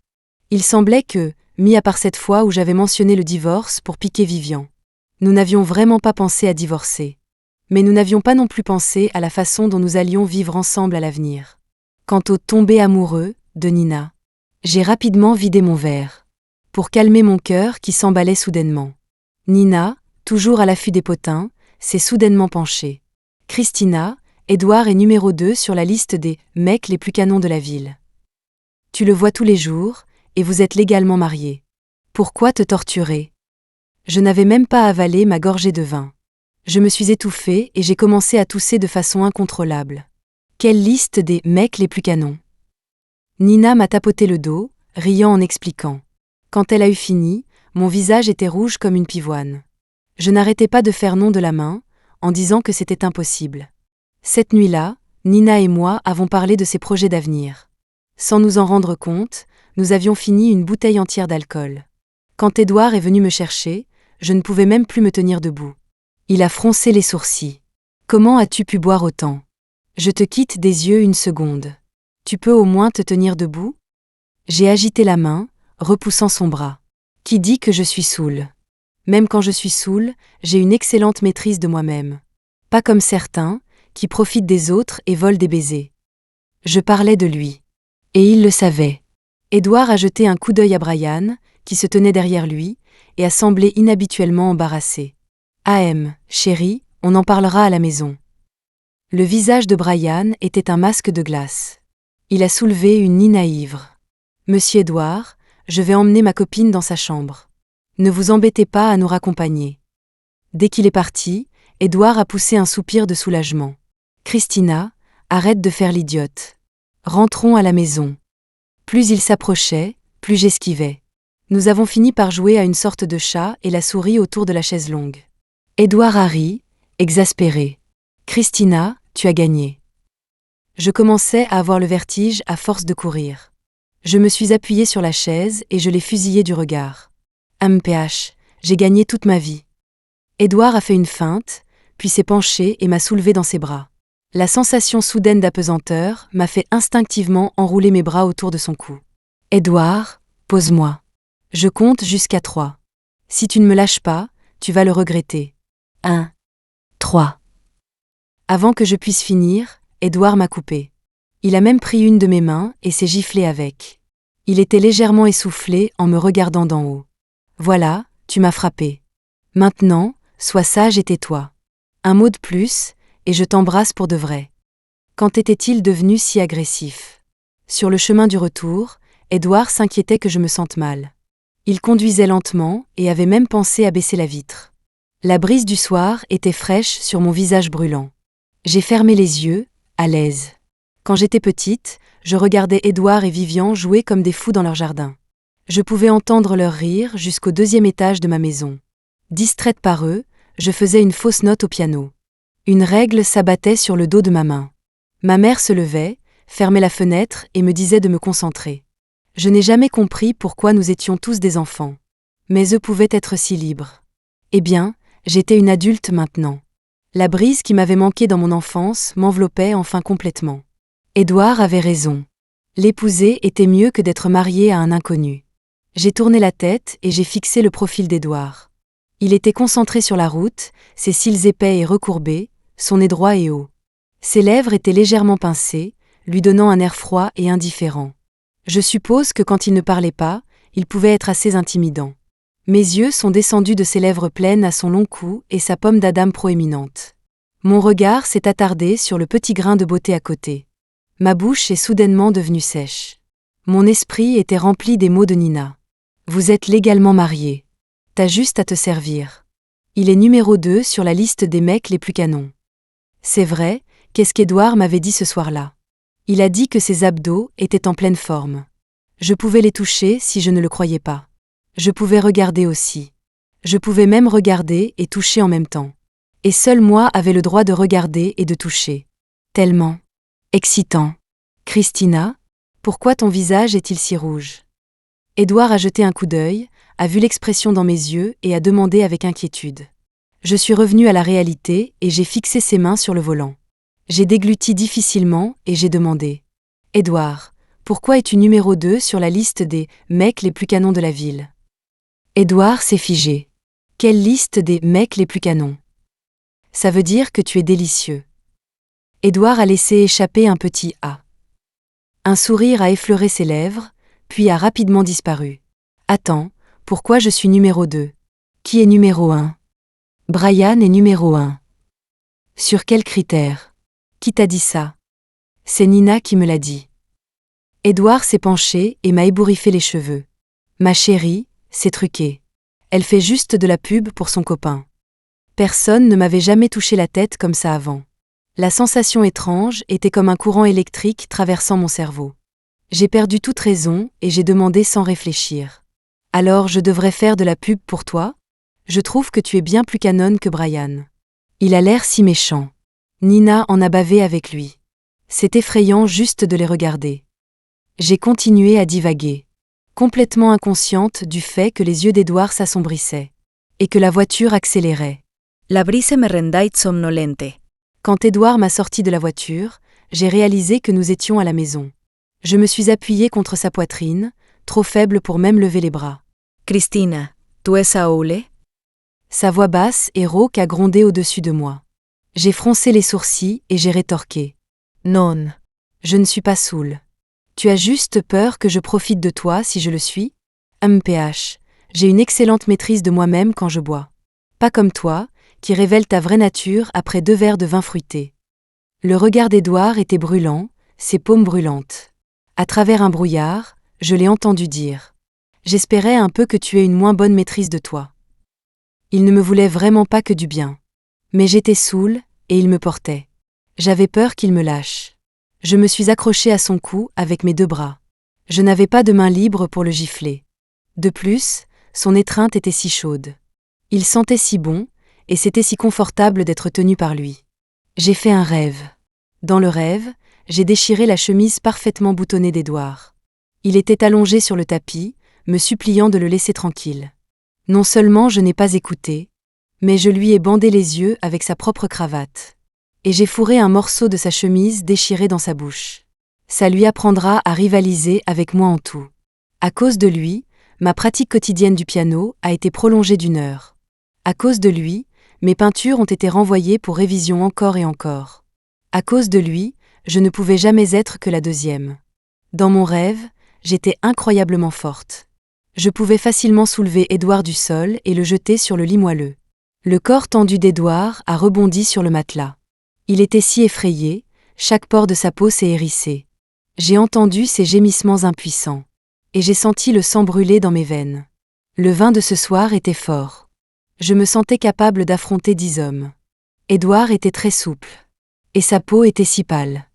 A: Il semblait que, mis à part cette fois où j'avais mentionné le divorce pour piquer Vivian, nous n'avions vraiment pas pensé à divorcer. Mais nous n'avions pas non plus pensé à la façon dont nous allions vivre ensemble à l'avenir. Quant au tomber amoureux de Nina, j'ai rapidement vidé mon verre. Pour calmer mon cœur qui s'emballait soudainement. Nina, toujours à l'affût des potins, s'est soudainement penchée. Christina, Édouard est numéro 2 sur la liste des mecs les plus canons de la ville. Tu le vois tous les jours, et vous êtes légalement mariés. Pourquoi te torturer? Je n'avais même pas avalé ma gorgée de vin. Je me suis étouffée et j'ai commencé à tousser de façon incontrôlable. Quelle liste des mecs les plus canons? Nina m'a tapoté le dos, riant en expliquant. Quand elle a eu fini, mon visage était rouge comme une pivoine. Je n'arrêtais pas de faire non de la main, en disant que c'était impossible. Cette nuit-là, Nina et moi avons parlé de ses projets d'avenir. Sans nous en rendre compte, nous avions fini une bouteille entière d'alcool. Quand Édouard est venu me chercher, je ne pouvais même plus me tenir debout. Il a froncé les sourcils. « Comment as-tu pu boire autant? Je te quitte des yeux 1 seconde. Tu peux au moins te tenir debout ?» J'ai agité la main, repoussant son bras. Qui dit que je suis saoule? Même quand je suis saoule, j'ai une excellente maîtrise de moi-même. Pas comme certains, qui profitent des autres et volent des baisers. Je parlais de lui. Et il le savait. Édouard a jeté un coup d'œil à Brian, qui se tenait derrière lui, et a semblé inhabituellement embarrassé. « Chérie, on en parlera à la maison. » Le visage de Brian était un masque de glace. Il a soulevé une Nina ivre. « Monsieur Édouard, je vais emmener ma copine dans sa chambre. Ne vous embêtez pas à nous raccompagner. » Dès qu'il est parti, Édouard a poussé un soupir de soulagement. « Christina, arrête de faire l'idiote. Rentrons à la maison. » Plus il s'approchait, plus j'esquivais. Nous avons fini par jouer à une sorte de chat et la souris autour de la chaise longue. Édouard a ri, exaspéré. Christina, tu as gagné. Je commençais à avoir le vertige à force de courir. Je me suis appuyée sur la chaise et je l'ai fusillé du regard. MPH, j'ai gagné toute ma vie. Édouard a fait une feinte, puis s'est penché et m'a soulevé dans ses bras. La sensation soudaine d'apesanteur m'a fait instinctivement enrouler mes bras autour de son cou. Édouard, pose-moi. Je compte jusqu'à 3. Si tu ne me lâches pas, tu vas le regretter. 1, 3. Avant que je puisse finir, Édouard m'a coupé. Il a même pris une de mes mains et s'est giflé avec. Il était légèrement essoufflé en me regardant d'en haut. Voilà, tu m'as frappé. Maintenant, sois sage et tais-toi. Un mot de plus, et je t'embrasse pour de vrai. Quand était-il devenu si agressif? Sur le chemin du retour, Édouard s'inquiétait que je me sente mal. Il conduisait lentement et avait même pensé à baisser la vitre. La brise du soir était fraîche sur mon visage brûlant. J'ai fermé les yeux, à l'aise. Quand j'étais petite, je regardais Édouard et Vivian jouer comme des fous dans leur jardin. Je pouvais entendre leur rire jusqu'au 2e étage de ma maison. Distraite par eux, je faisais une fausse note au piano. Une règle s'abattait sur le dos de ma main. Ma mère se levait, fermait la fenêtre et me disait de me concentrer. Je n'ai jamais compris pourquoi nous étions tous des enfants. Mais eux pouvaient être si libres. Eh bien, j'étais une adulte maintenant. La brise qui m'avait manqué dans mon enfance m'enveloppait enfin complètement. Édouard avait raison. L'épouser était mieux que d'être marié à un inconnu. J'ai tourné la tête et j'ai fixé le profil d'Édouard. Il était concentré sur la route, ses cils épais et recourbés, son nez droit et haut. Ses lèvres étaient légèrement pincées, lui donnant un air froid et indifférent. Je suppose que quand il ne parlait pas, il pouvait être assez intimidant. Mes yeux sont descendus de ses lèvres pleines à son long cou et sa pomme d'Adam proéminente. Mon regard s'est attardé sur le petit grain de beauté à côté. Ma bouche est soudainement devenue sèche. Mon esprit était rempli des mots de Nina. Vous êtes légalement mariés. T'as juste à te servir. Il est numéro 2 sur la liste des mecs les plus canons. C'est vrai, qu'est-ce qu'Édouard m'avait dit ce soir-là? Il a dit que ses abdos étaient en pleine forme. Je pouvais les toucher si je ne le croyais pas. Je pouvais regarder aussi. Je pouvais même regarder et toucher en même temps. Et seul moi avais le droit de regarder et de toucher. Tellement excitant. Christina, pourquoi ton visage est-il si rouge? Édouard a jeté un coup d'œil, a vu l'expression dans mes yeux et a demandé avec inquiétude. Je suis revenue à la réalité et j'ai fixé ses mains sur le volant. J'ai dégluti difficilement et j'ai demandé. Édouard, pourquoi es-tu numéro 2 sur la liste des mecs les plus canons de la ville? Édouard s'est figé. Quelle liste des mecs les plus canons? Ça veut dire que tu es délicieux. Édouard a laissé échapper un petit « ah ». Un sourire a effleuré ses lèvres, puis a rapidement disparu. Attends, pourquoi je suis numéro 2? Qui est numéro 1? Brian est numéro 1. Sur quels critères? Qui t'a dit ça? C'est Nina qui me l'a dit. Édouard s'est penché et m'a ébouriffé les cheveux. Ma chérie, c'est truqué. Elle fait juste de la pub pour son copain. Personne ne m'avait jamais touché la tête comme ça avant. La sensation étrange était comme un courant électrique traversant mon cerveau. J'ai perdu toute raison et j'ai demandé sans réfléchir. Alors je devrais faire de la pub pour toi? Je trouve que tu es bien plus canonne que Brian. Il a l'air si méchant. Nina en a bavé avec lui. C'est effrayant juste de les regarder. J'ai continué à divaguer, complètement inconsciente du fait que les yeux d'Édouard s'assombrissaient et que la voiture accélérait. La brise me rendait somnolente. Quand Édouard m'a sorti de la voiture, j'ai réalisé que nous étions à la maison. Je me suis appuyée contre sa poitrine, trop faible pour même lever les bras. Christina, tu es saoule? Sa voix basse et rauque a grondé au-dessus de moi. J'ai froncé les sourcils et j'ai rétorqué. Non. Je ne suis pas saoule. Tu as juste peur que je profite de toi si je le suis? MPH, j'ai une excellente maîtrise de moi-même quand je bois. Pas comme toi, qui révèle ta vraie nature après 2 verres de vin fruité. Le regard d'Édouard était brûlant, ses paumes brûlantes. À travers un brouillard, je l'ai entendu dire. J'espérais un peu que tu aies une moins bonne maîtrise de toi. Il ne me voulait vraiment pas que du bien. Mais j'étais saoule, et il me portait. J'avais peur qu'il me lâche. Je me suis accrochée à son cou avec mes 2 bras. Je n'avais pas de main libre pour le gifler. De plus, son étreinte était si chaude. Il sentait si bon, et c'était si confortable d'être tenu par lui. J'ai fait un rêve. Dans le rêve, j'ai déchiré la chemise parfaitement boutonnée d'Édouard. Il était allongé sur le tapis, me suppliant de le laisser tranquille. Non seulement je n'ai pas écouté, mais je lui ai bandé les yeux avec sa propre cravate. Et j'ai fourré un morceau de sa chemise déchiré dans sa bouche. Ça lui apprendra à rivaliser avec moi en tout. À cause de lui, ma pratique quotidienne du piano a été prolongée d'1 heure. À cause de lui, mes peintures ont été renvoyées pour révision encore et encore. À cause de lui, je ne pouvais jamais être que la deuxième. Dans mon rêve, j'étais incroyablement forte. Je pouvais facilement soulever Édouard du sol et le jeter sur le lit moelleux. Le corps tendu d'Édouard a rebondi sur le matelas. Il était si effrayé, chaque pore de sa peau s'est hérissé. J'ai entendu ses gémissements impuissants. Et j'ai senti le sang brûler dans mes veines. Le vin de ce soir était fort. Je me sentais capable d'affronter 10 hommes. Édouard était très souple. Et sa peau était si pâle.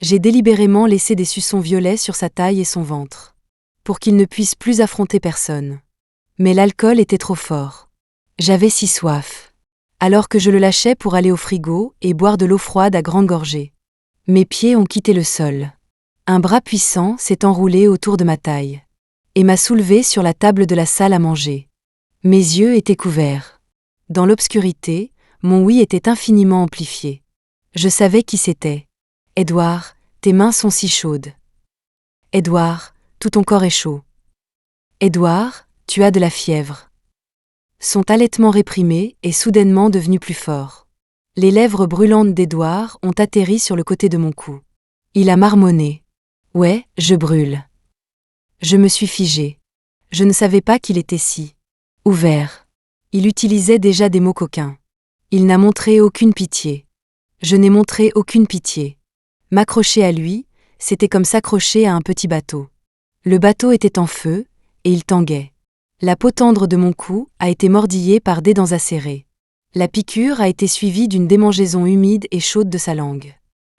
A: J'ai délibérément laissé des suçons violets sur sa taille et son ventre. Pour qu'il ne puisse plus affronter personne. Mais l'alcool était trop fort. J'avais si soif. Alors que je le lâchais pour aller au frigo et boire de l'eau froide à grandes gorgées. Mes pieds ont quitté le sol. Un bras puissant s'est enroulé autour de ma taille. Et m'a soulevé sur la table de la salle à manger. Mes yeux étaient couverts. Dans l'obscurité, mon oui était infiniment amplifié. Je savais qui c'était. Édouard, tes mains sont si chaudes. Édouard, tout ton corps est chaud. Édouard, tu as de la fièvre. Son halètement réprimé est soudainement devenu plus fort. Les lèvres brûlantes d'Édouard ont atterri sur le côté de mon cou. Il a marmonné. Ouais, je brûle. Je me suis figée. Je ne savais pas qu'il était si ouvert. Il utilisait déjà des mots coquins. Il n'a montré aucune pitié. Je n'ai montré aucune pitié. M'accrocher à lui, c'était comme s'accrocher à un petit bateau. Le bateau était en feu, et il tanguait. La peau tendre de mon cou a été mordillée par des dents acérées. La piqûre a été suivie d'une démangeaison humide et chaude de sa langue.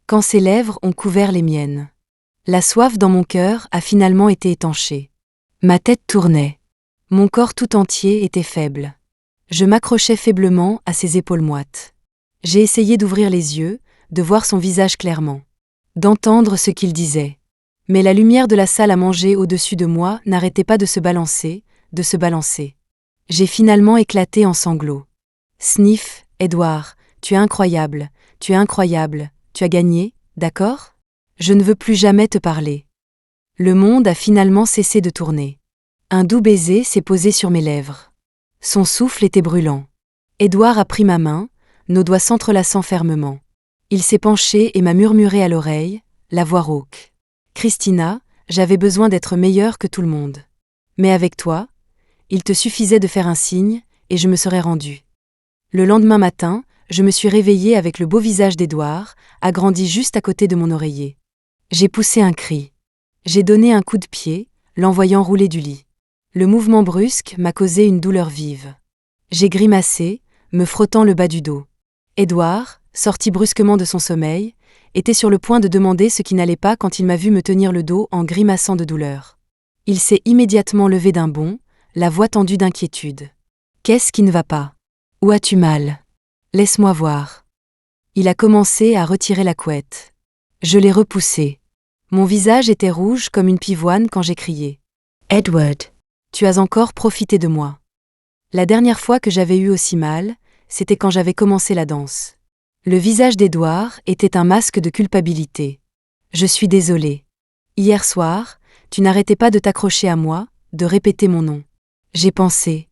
A: Quand ses lèvres ont couvert les miennes. La soif dans mon cœur a finalement été étanchée. Ma tête tournait. Mon corps tout entier était faible. Je m'accrochais faiblement à ses épaules moites. J'ai essayé d'ouvrir les yeux, de voir son visage clairement. D'entendre ce qu'il disait. Mais la lumière de la salle à manger au-dessus de moi n'arrêtait pas de se balancer, de se balancer. J'ai finalement éclaté en sanglots. Sniff, Édouard, tu es incroyable, tu as gagné, d'accord ? Je ne veux plus jamais te parler. Le monde a finalement cessé de tourner. Un doux baiser s'est posé sur mes lèvres. Son souffle était brûlant. Édouard a pris ma main, nos doigts s'entrelaçant fermement. Il s'est penché et m'a murmuré à l'oreille, la voix rauque. Christina, j'avais besoin d'être meilleure que tout le monde. Mais avec toi, il te suffisait de faire un signe, et je me serais rendue. Le lendemain matin, je me suis réveillée avec le beau visage d'Édouard, agrandi juste à côté de mon oreiller. J'ai poussé un cri. J'ai donné un coup de pied, l'envoyant rouler du lit. Le mouvement brusque m'a causé une douleur vive. J'ai grimacé, me frottant le bas du dos. Édouard, sorti brusquement de son sommeil, était sur le point de demander ce qui n'allait pas quand il m'a vu me tenir le dos en grimaçant de douleur. Il s'est immédiatement levé d'un bond, la voix tendue d'inquiétude. « Qu'est-ce qui ne va pas ? Où as-tu mal ? Laisse-moi voir. » Il a commencé à retirer la couette. Je l'ai repoussé. Mon visage était rouge comme une pivoine quand j'ai crié. « Edward, tu as encore profité de moi. » La dernière fois que j'avais eu aussi mal, c'était quand j'avais commencé la danse. Le visage d'Édouard était un masque de culpabilité. « Je suis désolée. Hier soir, tu n'arrêtais pas de t'accrocher à moi, de répéter mon nom. J'ai pensé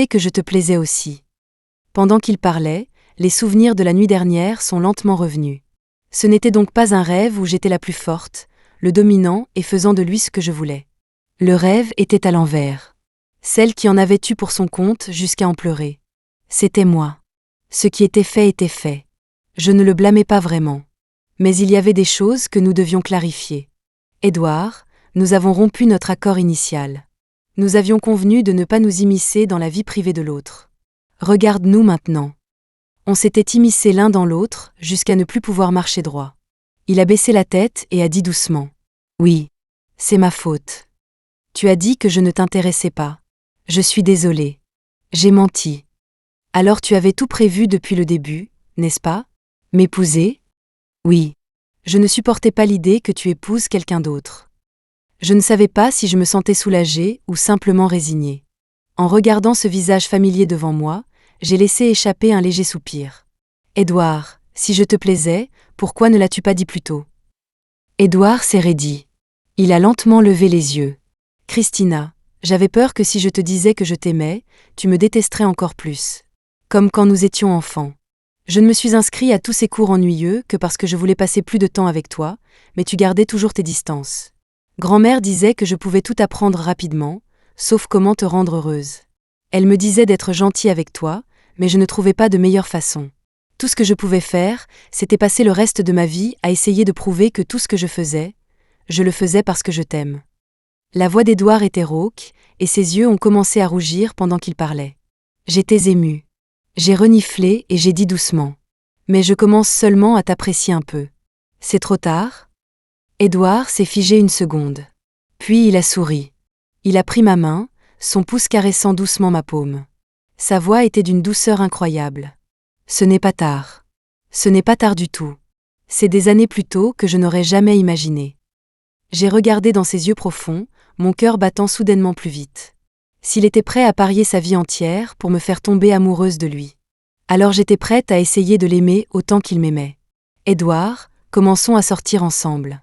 A: que je te plaisais aussi. » Pendant qu'il parlait, les souvenirs de la nuit dernière sont lentement revenus. Ce n'était donc pas un rêve où j'étais la plus forte, le dominant et faisant de lui ce que je voulais. Le rêve était à l'envers. Celle qui en avait eu pour son compte jusqu'à en pleurer. C'était moi. Ce qui était fait était fait. Je ne le blâmais pas vraiment. Mais il y avait des choses que nous devions clarifier. Édouard, nous avons rompu notre accord initial. Nous avions convenu de ne pas nous immiscer dans la vie privée de l'autre. Regarde-nous maintenant. On s'était immiscé l'un dans l'autre jusqu'à ne plus pouvoir marcher droit. Il a baissé la tête et a dit doucement. Oui, c'est ma faute. Tu as dit que je ne t'intéressais pas. Je suis désolée. J'ai menti. Alors tu avais tout prévu depuis le début, n'est-ce pas? M'épouser? Oui. Je ne supportais pas l'idée que tu épouses quelqu'un d'autre. Je ne savais pas si je me sentais soulagée ou simplement résignée. En regardant ce visage familier devant moi, j'ai laissé échapper un léger soupir. Édouard, si je te plaisais, pourquoi ne l'as-tu pas dit plus tôt? Édouard s'est raidi. Il a lentement levé les yeux. Christina, j'avais peur que si je te disais que je t'aimais, tu me détesterais encore plus. Comme quand nous étions enfants. Je ne me suis inscrit à tous ces cours ennuyeux que parce que je voulais passer plus de temps avec toi, mais tu gardais toujours tes distances. Grand-mère disait que je pouvais tout apprendre rapidement, sauf comment te rendre heureuse. Elle me disait d'être gentille avec toi, mais je ne trouvais pas de meilleure façon. Tout ce que je pouvais faire, c'était passer le reste de ma vie à essayer de prouver que tout ce que je le faisais parce que je t'aime. La voix d'Édouard était rauque, et ses yeux ont commencé à rougir pendant qu'il parlait. J'étais émue. J'ai reniflé et j'ai dit doucement. Mais je commence seulement à t'apprécier un peu. C'est trop tard? Édouard s'est figé une seconde. Puis il a souri. Il a pris ma main, son pouce caressant doucement ma paume. Sa voix était d'une douceur incroyable. Ce n'est pas tard. Ce n'est pas tard du tout. C'est des années plus tôt que je n'aurais jamais imaginé. J'ai regardé dans ses yeux profonds, mon cœur battant soudainement plus vite. S'il était prêt à parier sa vie entière pour me faire tomber amoureuse de lui. Alors j'étais prête à essayer de l'aimer autant qu'il m'aimait. Édouard, commençons à sortir ensemble.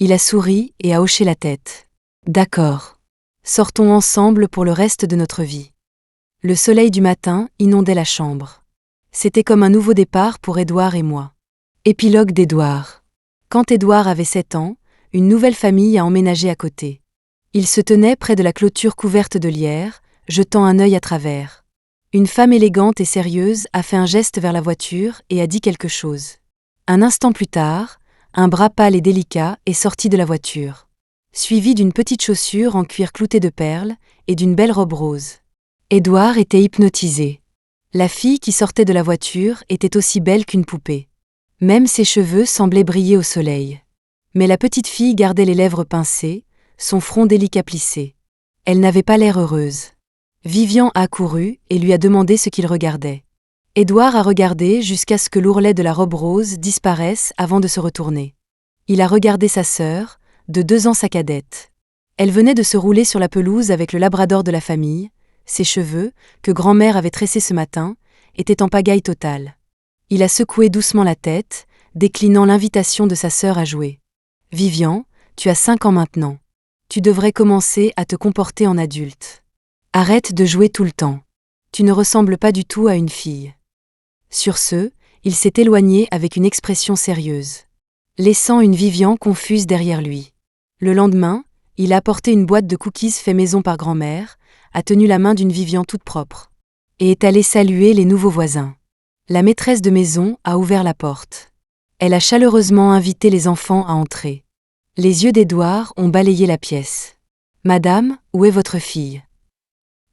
A: Il a souri et a hoché la tête. D'accord. Sortons ensemble pour le reste de notre vie. Le soleil du matin inondait la chambre. C'était comme un nouveau départ pour Édouard et moi. Épilogue d'Édouard. Quand Édouard avait 7 ans, une nouvelle famille a emménagé à côté. Il se tenait près de la clôture couverte de lierre, jetant un œil à travers. Une femme élégante et sérieuse a fait un geste vers la voiture et a dit quelque chose. Un instant plus tard, un bras pâle et délicat est sorti de la voiture, suivi d'une petite chaussure en cuir cloutée de perles et d'une belle robe rose. Édouard était hypnotisé. La fille qui sortait de la voiture était aussi belle qu'une poupée. Même ses cheveux semblaient briller au soleil. Mais la petite fille gardait les lèvres pincées, son front délicat plissé. Elle n'avait pas l'air heureuse. Vivian a accouru et lui a demandé ce qu'il regardait. Édouard a regardé jusqu'à ce que l'ourlet de la robe rose disparaisse avant de se retourner. Il a regardé sa sœur, de 2 ans sa cadette. Elle venait de se rouler sur la pelouse avec le labrador de la famille, ses cheveux, que grand-mère avait tressés ce matin, étaient en pagaille totale. Il a secoué doucement la tête, déclinant l'invitation de sa sœur à jouer. « Vivian, tu as 5 ans maintenant. Tu devrais commencer à te comporter en adulte. Arrête de jouer tout le temps. Tu ne ressembles pas du tout à une fille. » Sur ce, il s'est éloigné avec une expression sérieuse, laissant une Vivian confuse derrière lui. Le lendemain, il a apporté une boîte de cookies fait maison par grand-mère, a tenu la main d'une Vivian toute propre, et est allé saluer les nouveaux voisins. La maîtresse de maison a ouvert la porte. Elle a chaleureusement invité les enfants à entrer. Les yeux d'Édouard ont balayé la pièce. « Madame, où est votre fille ?»«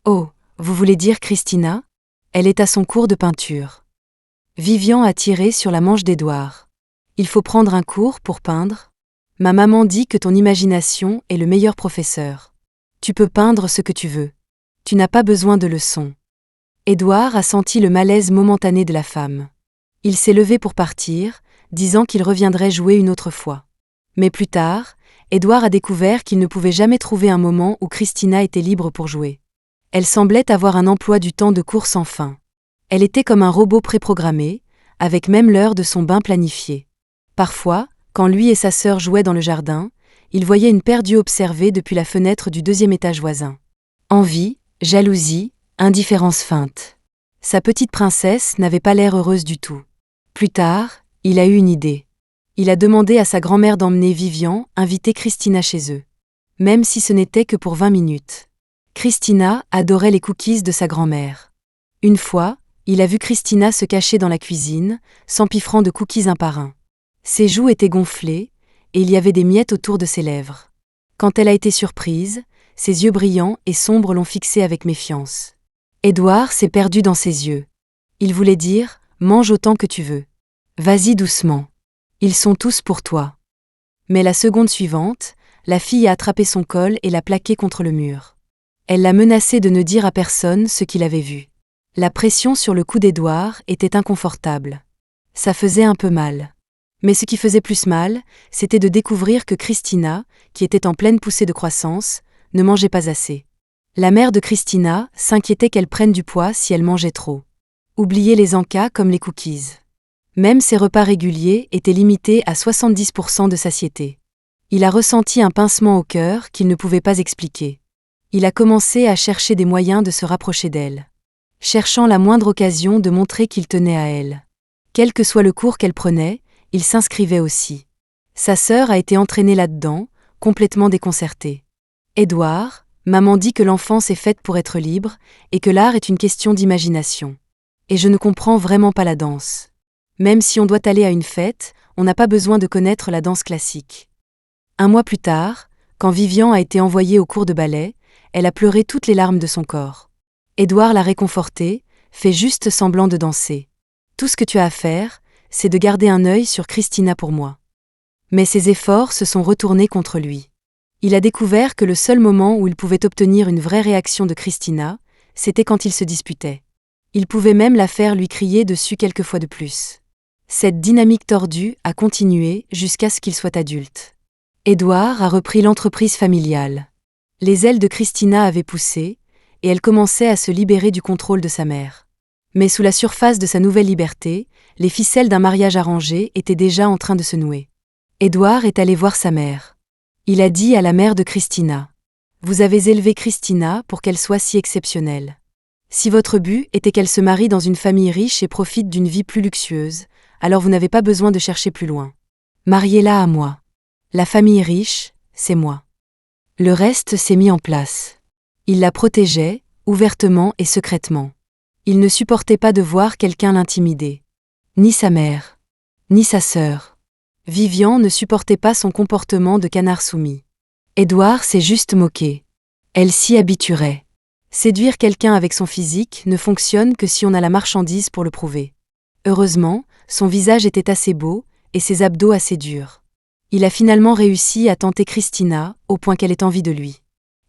A: Oh, vous voulez dire Christina ? Elle est à son cours de peinture. » Vivian a tiré sur la manche d'Édouard. « Il faut prendre un cours pour peindre ? Ma maman dit que ton imagination est le meilleur professeur. Tu peux peindre ce que tu veux. Tu n'as pas besoin de leçons. » Édouard a senti le malaise momentané de la femme. Il s'est levé pour partir, disant qu'il reviendrait jouer une autre fois. Mais plus tard, Édouard a découvert qu'il ne pouvait jamais trouver un moment où Christina était libre pour jouer. Elle semblait avoir un emploi du temps de course sans fin. Elle était comme un robot préprogrammé, avec même l'heure de son bain planifiée. Parfois, quand lui et sa sœur jouaient dans le jardin, il voyait une paire d'yeux observer depuis la fenêtre du 2e étage voisin. Envie, jalousie, indifférence feinte. Sa petite princesse n'avait pas l'air heureuse du tout. Plus tard, il a eu une idée. Il a demandé à sa grand-mère d'emmener Vivian inviter Christina chez eux. Même si ce n'était que pour 20 minutes. Christina adorait les cookies de sa grand-mère. Une fois, il a vu Christina se cacher dans la cuisine, s'empiffrant de cookies un par un. Ses joues étaient gonflées, et il y avait des miettes autour de ses lèvres. Quand elle a été surprise, ses yeux brillants et sombres l'ont fixée avec méfiance. Édouard s'est perdu dans ses yeux. Il voulait dire « Mange autant que tu veux. Vas-y doucement. Ils sont tous pour toi. » Mais la seconde suivante, la fille a attrapé son col et l'a plaqué contre le mur. Elle l'a menacé de ne dire à personne ce qu'il avait vu. La pression sur le cou d'Édouard était inconfortable. Ça faisait un peu mal. Mais ce qui faisait plus mal, c'était de découvrir que Christina, qui était en pleine poussée de croissance, ne mangeait pas assez. La mère de Christina s'inquiétait qu'elle prenne du poids si elle mangeait trop. Oubliez les encas comme les cookies. Même ses repas réguliers étaient limités à 70% de satiété. Il a ressenti un pincement au cœur qu'il ne pouvait pas expliquer. Il a commencé à chercher des moyens de se rapprocher d'elle. Cherchant la moindre occasion de montrer qu'il tenait à elle. Quel que soit le cours qu'elle prenait, il s'inscrivait aussi. Sa sœur a été entraînée là-dedans, complètement déconcertée. Édouard, maman dit que l'enfance est faite pour être libre, et que l'art est une question d'imagination. Et je ne comprends vraiment pas la danse. Même si on doit aller à une fête, on n'a pas besoin de connaître la danse classique. Un mois plus tard, quand Vivian a été envoyée au cours de ballet, elle a pleuré toutes les larmes de son corps. Édouard l'a réconfortée, fait juste semblant de danser. Tout ce que tu as à faire, c'est de garder un œil sur Christina pour moi. Mais ses efforts se sont retournés contre lui. Il a découvert que le seul moment où il pouvait obtenir une vraie réaction de Christina, c'était quand ils se disputaient. Il pouvait même la faire lui crier dessus quelques fois de plus. Cette dynamique tordue a continué jusqu'à ce qu'il soit adulte. Édouard a repris l'entreprise familiale. Les ailes de Christina avaient poussé, et elle commençait à se libérer du contrôle de sa mère. Mais sous la surface de sa nouvelle liberté, les ficelles d'un mariage arrangé étaient déjà en train de se nouer. Édouard est allé voir sa mère. Il a dit à la mère de Christina : « Vous avez élevé Christina pour qu'elle soit si exceptionnelle. Si votre but était qu'elle se marie dans une famille riche et profite d'une vie plus luxueuse, alors vous n'avez pas besoin de chercher plus loin. Mariez-la à moi. La famille riche, c'est moi. » Le reste s'est mis en place. Il la protégeait, ouvertement et secrètement. Il ne supportait pas de voir quelqu'un l'intimider. Ni sa mère, ni sa sœur. Vivian ne supportait pas son comportement de canard soumis. Édouard s'est juste moqué. Elle s'y habituerait. Séduire quelqu'un avec son physique ne fonctionne que si on a la marchandise pour le prouver. Heureusement, son visage était assez beau, et ses abdos assez durs. Il a finalement réussi à tenter Christina, au point qu'elle ait envie de lui.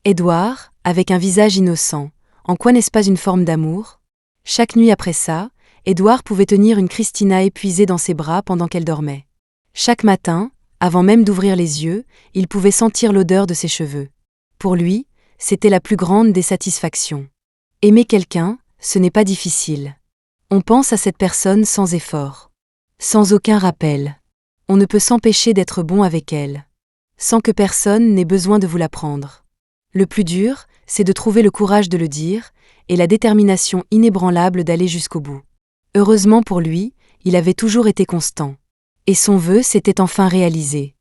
A: Édouard, avec un visage innocent, en quoi n'est-ce pas une forme d'amour ? Chaque nuit après ça, Édouard pouvait tenir une Christina épuisée dans ses bras pendant qu'elle dormait. Chaque matin, avant même d'ouvrir les yeux, il pouvait sentir l'odeur de ses cheveux. Pour lui, c'était la plus grande des satisfactions. Aimer quelqu'un, ce n'est pas difficile. On pense à cette personne sans effort. Sans aucun rappel. On ne peut s'empêcher d'être bon avec elle. Sans que personne n'ait besoin de vous l'apprendre. Le plus dur, c'est de trouver le courage de le dire, et la détermination inébranlable d'aller jusqu'au bout. Heureusement pour lui, il avait toujours été constant. Et son vœu s'était enfin réalisé.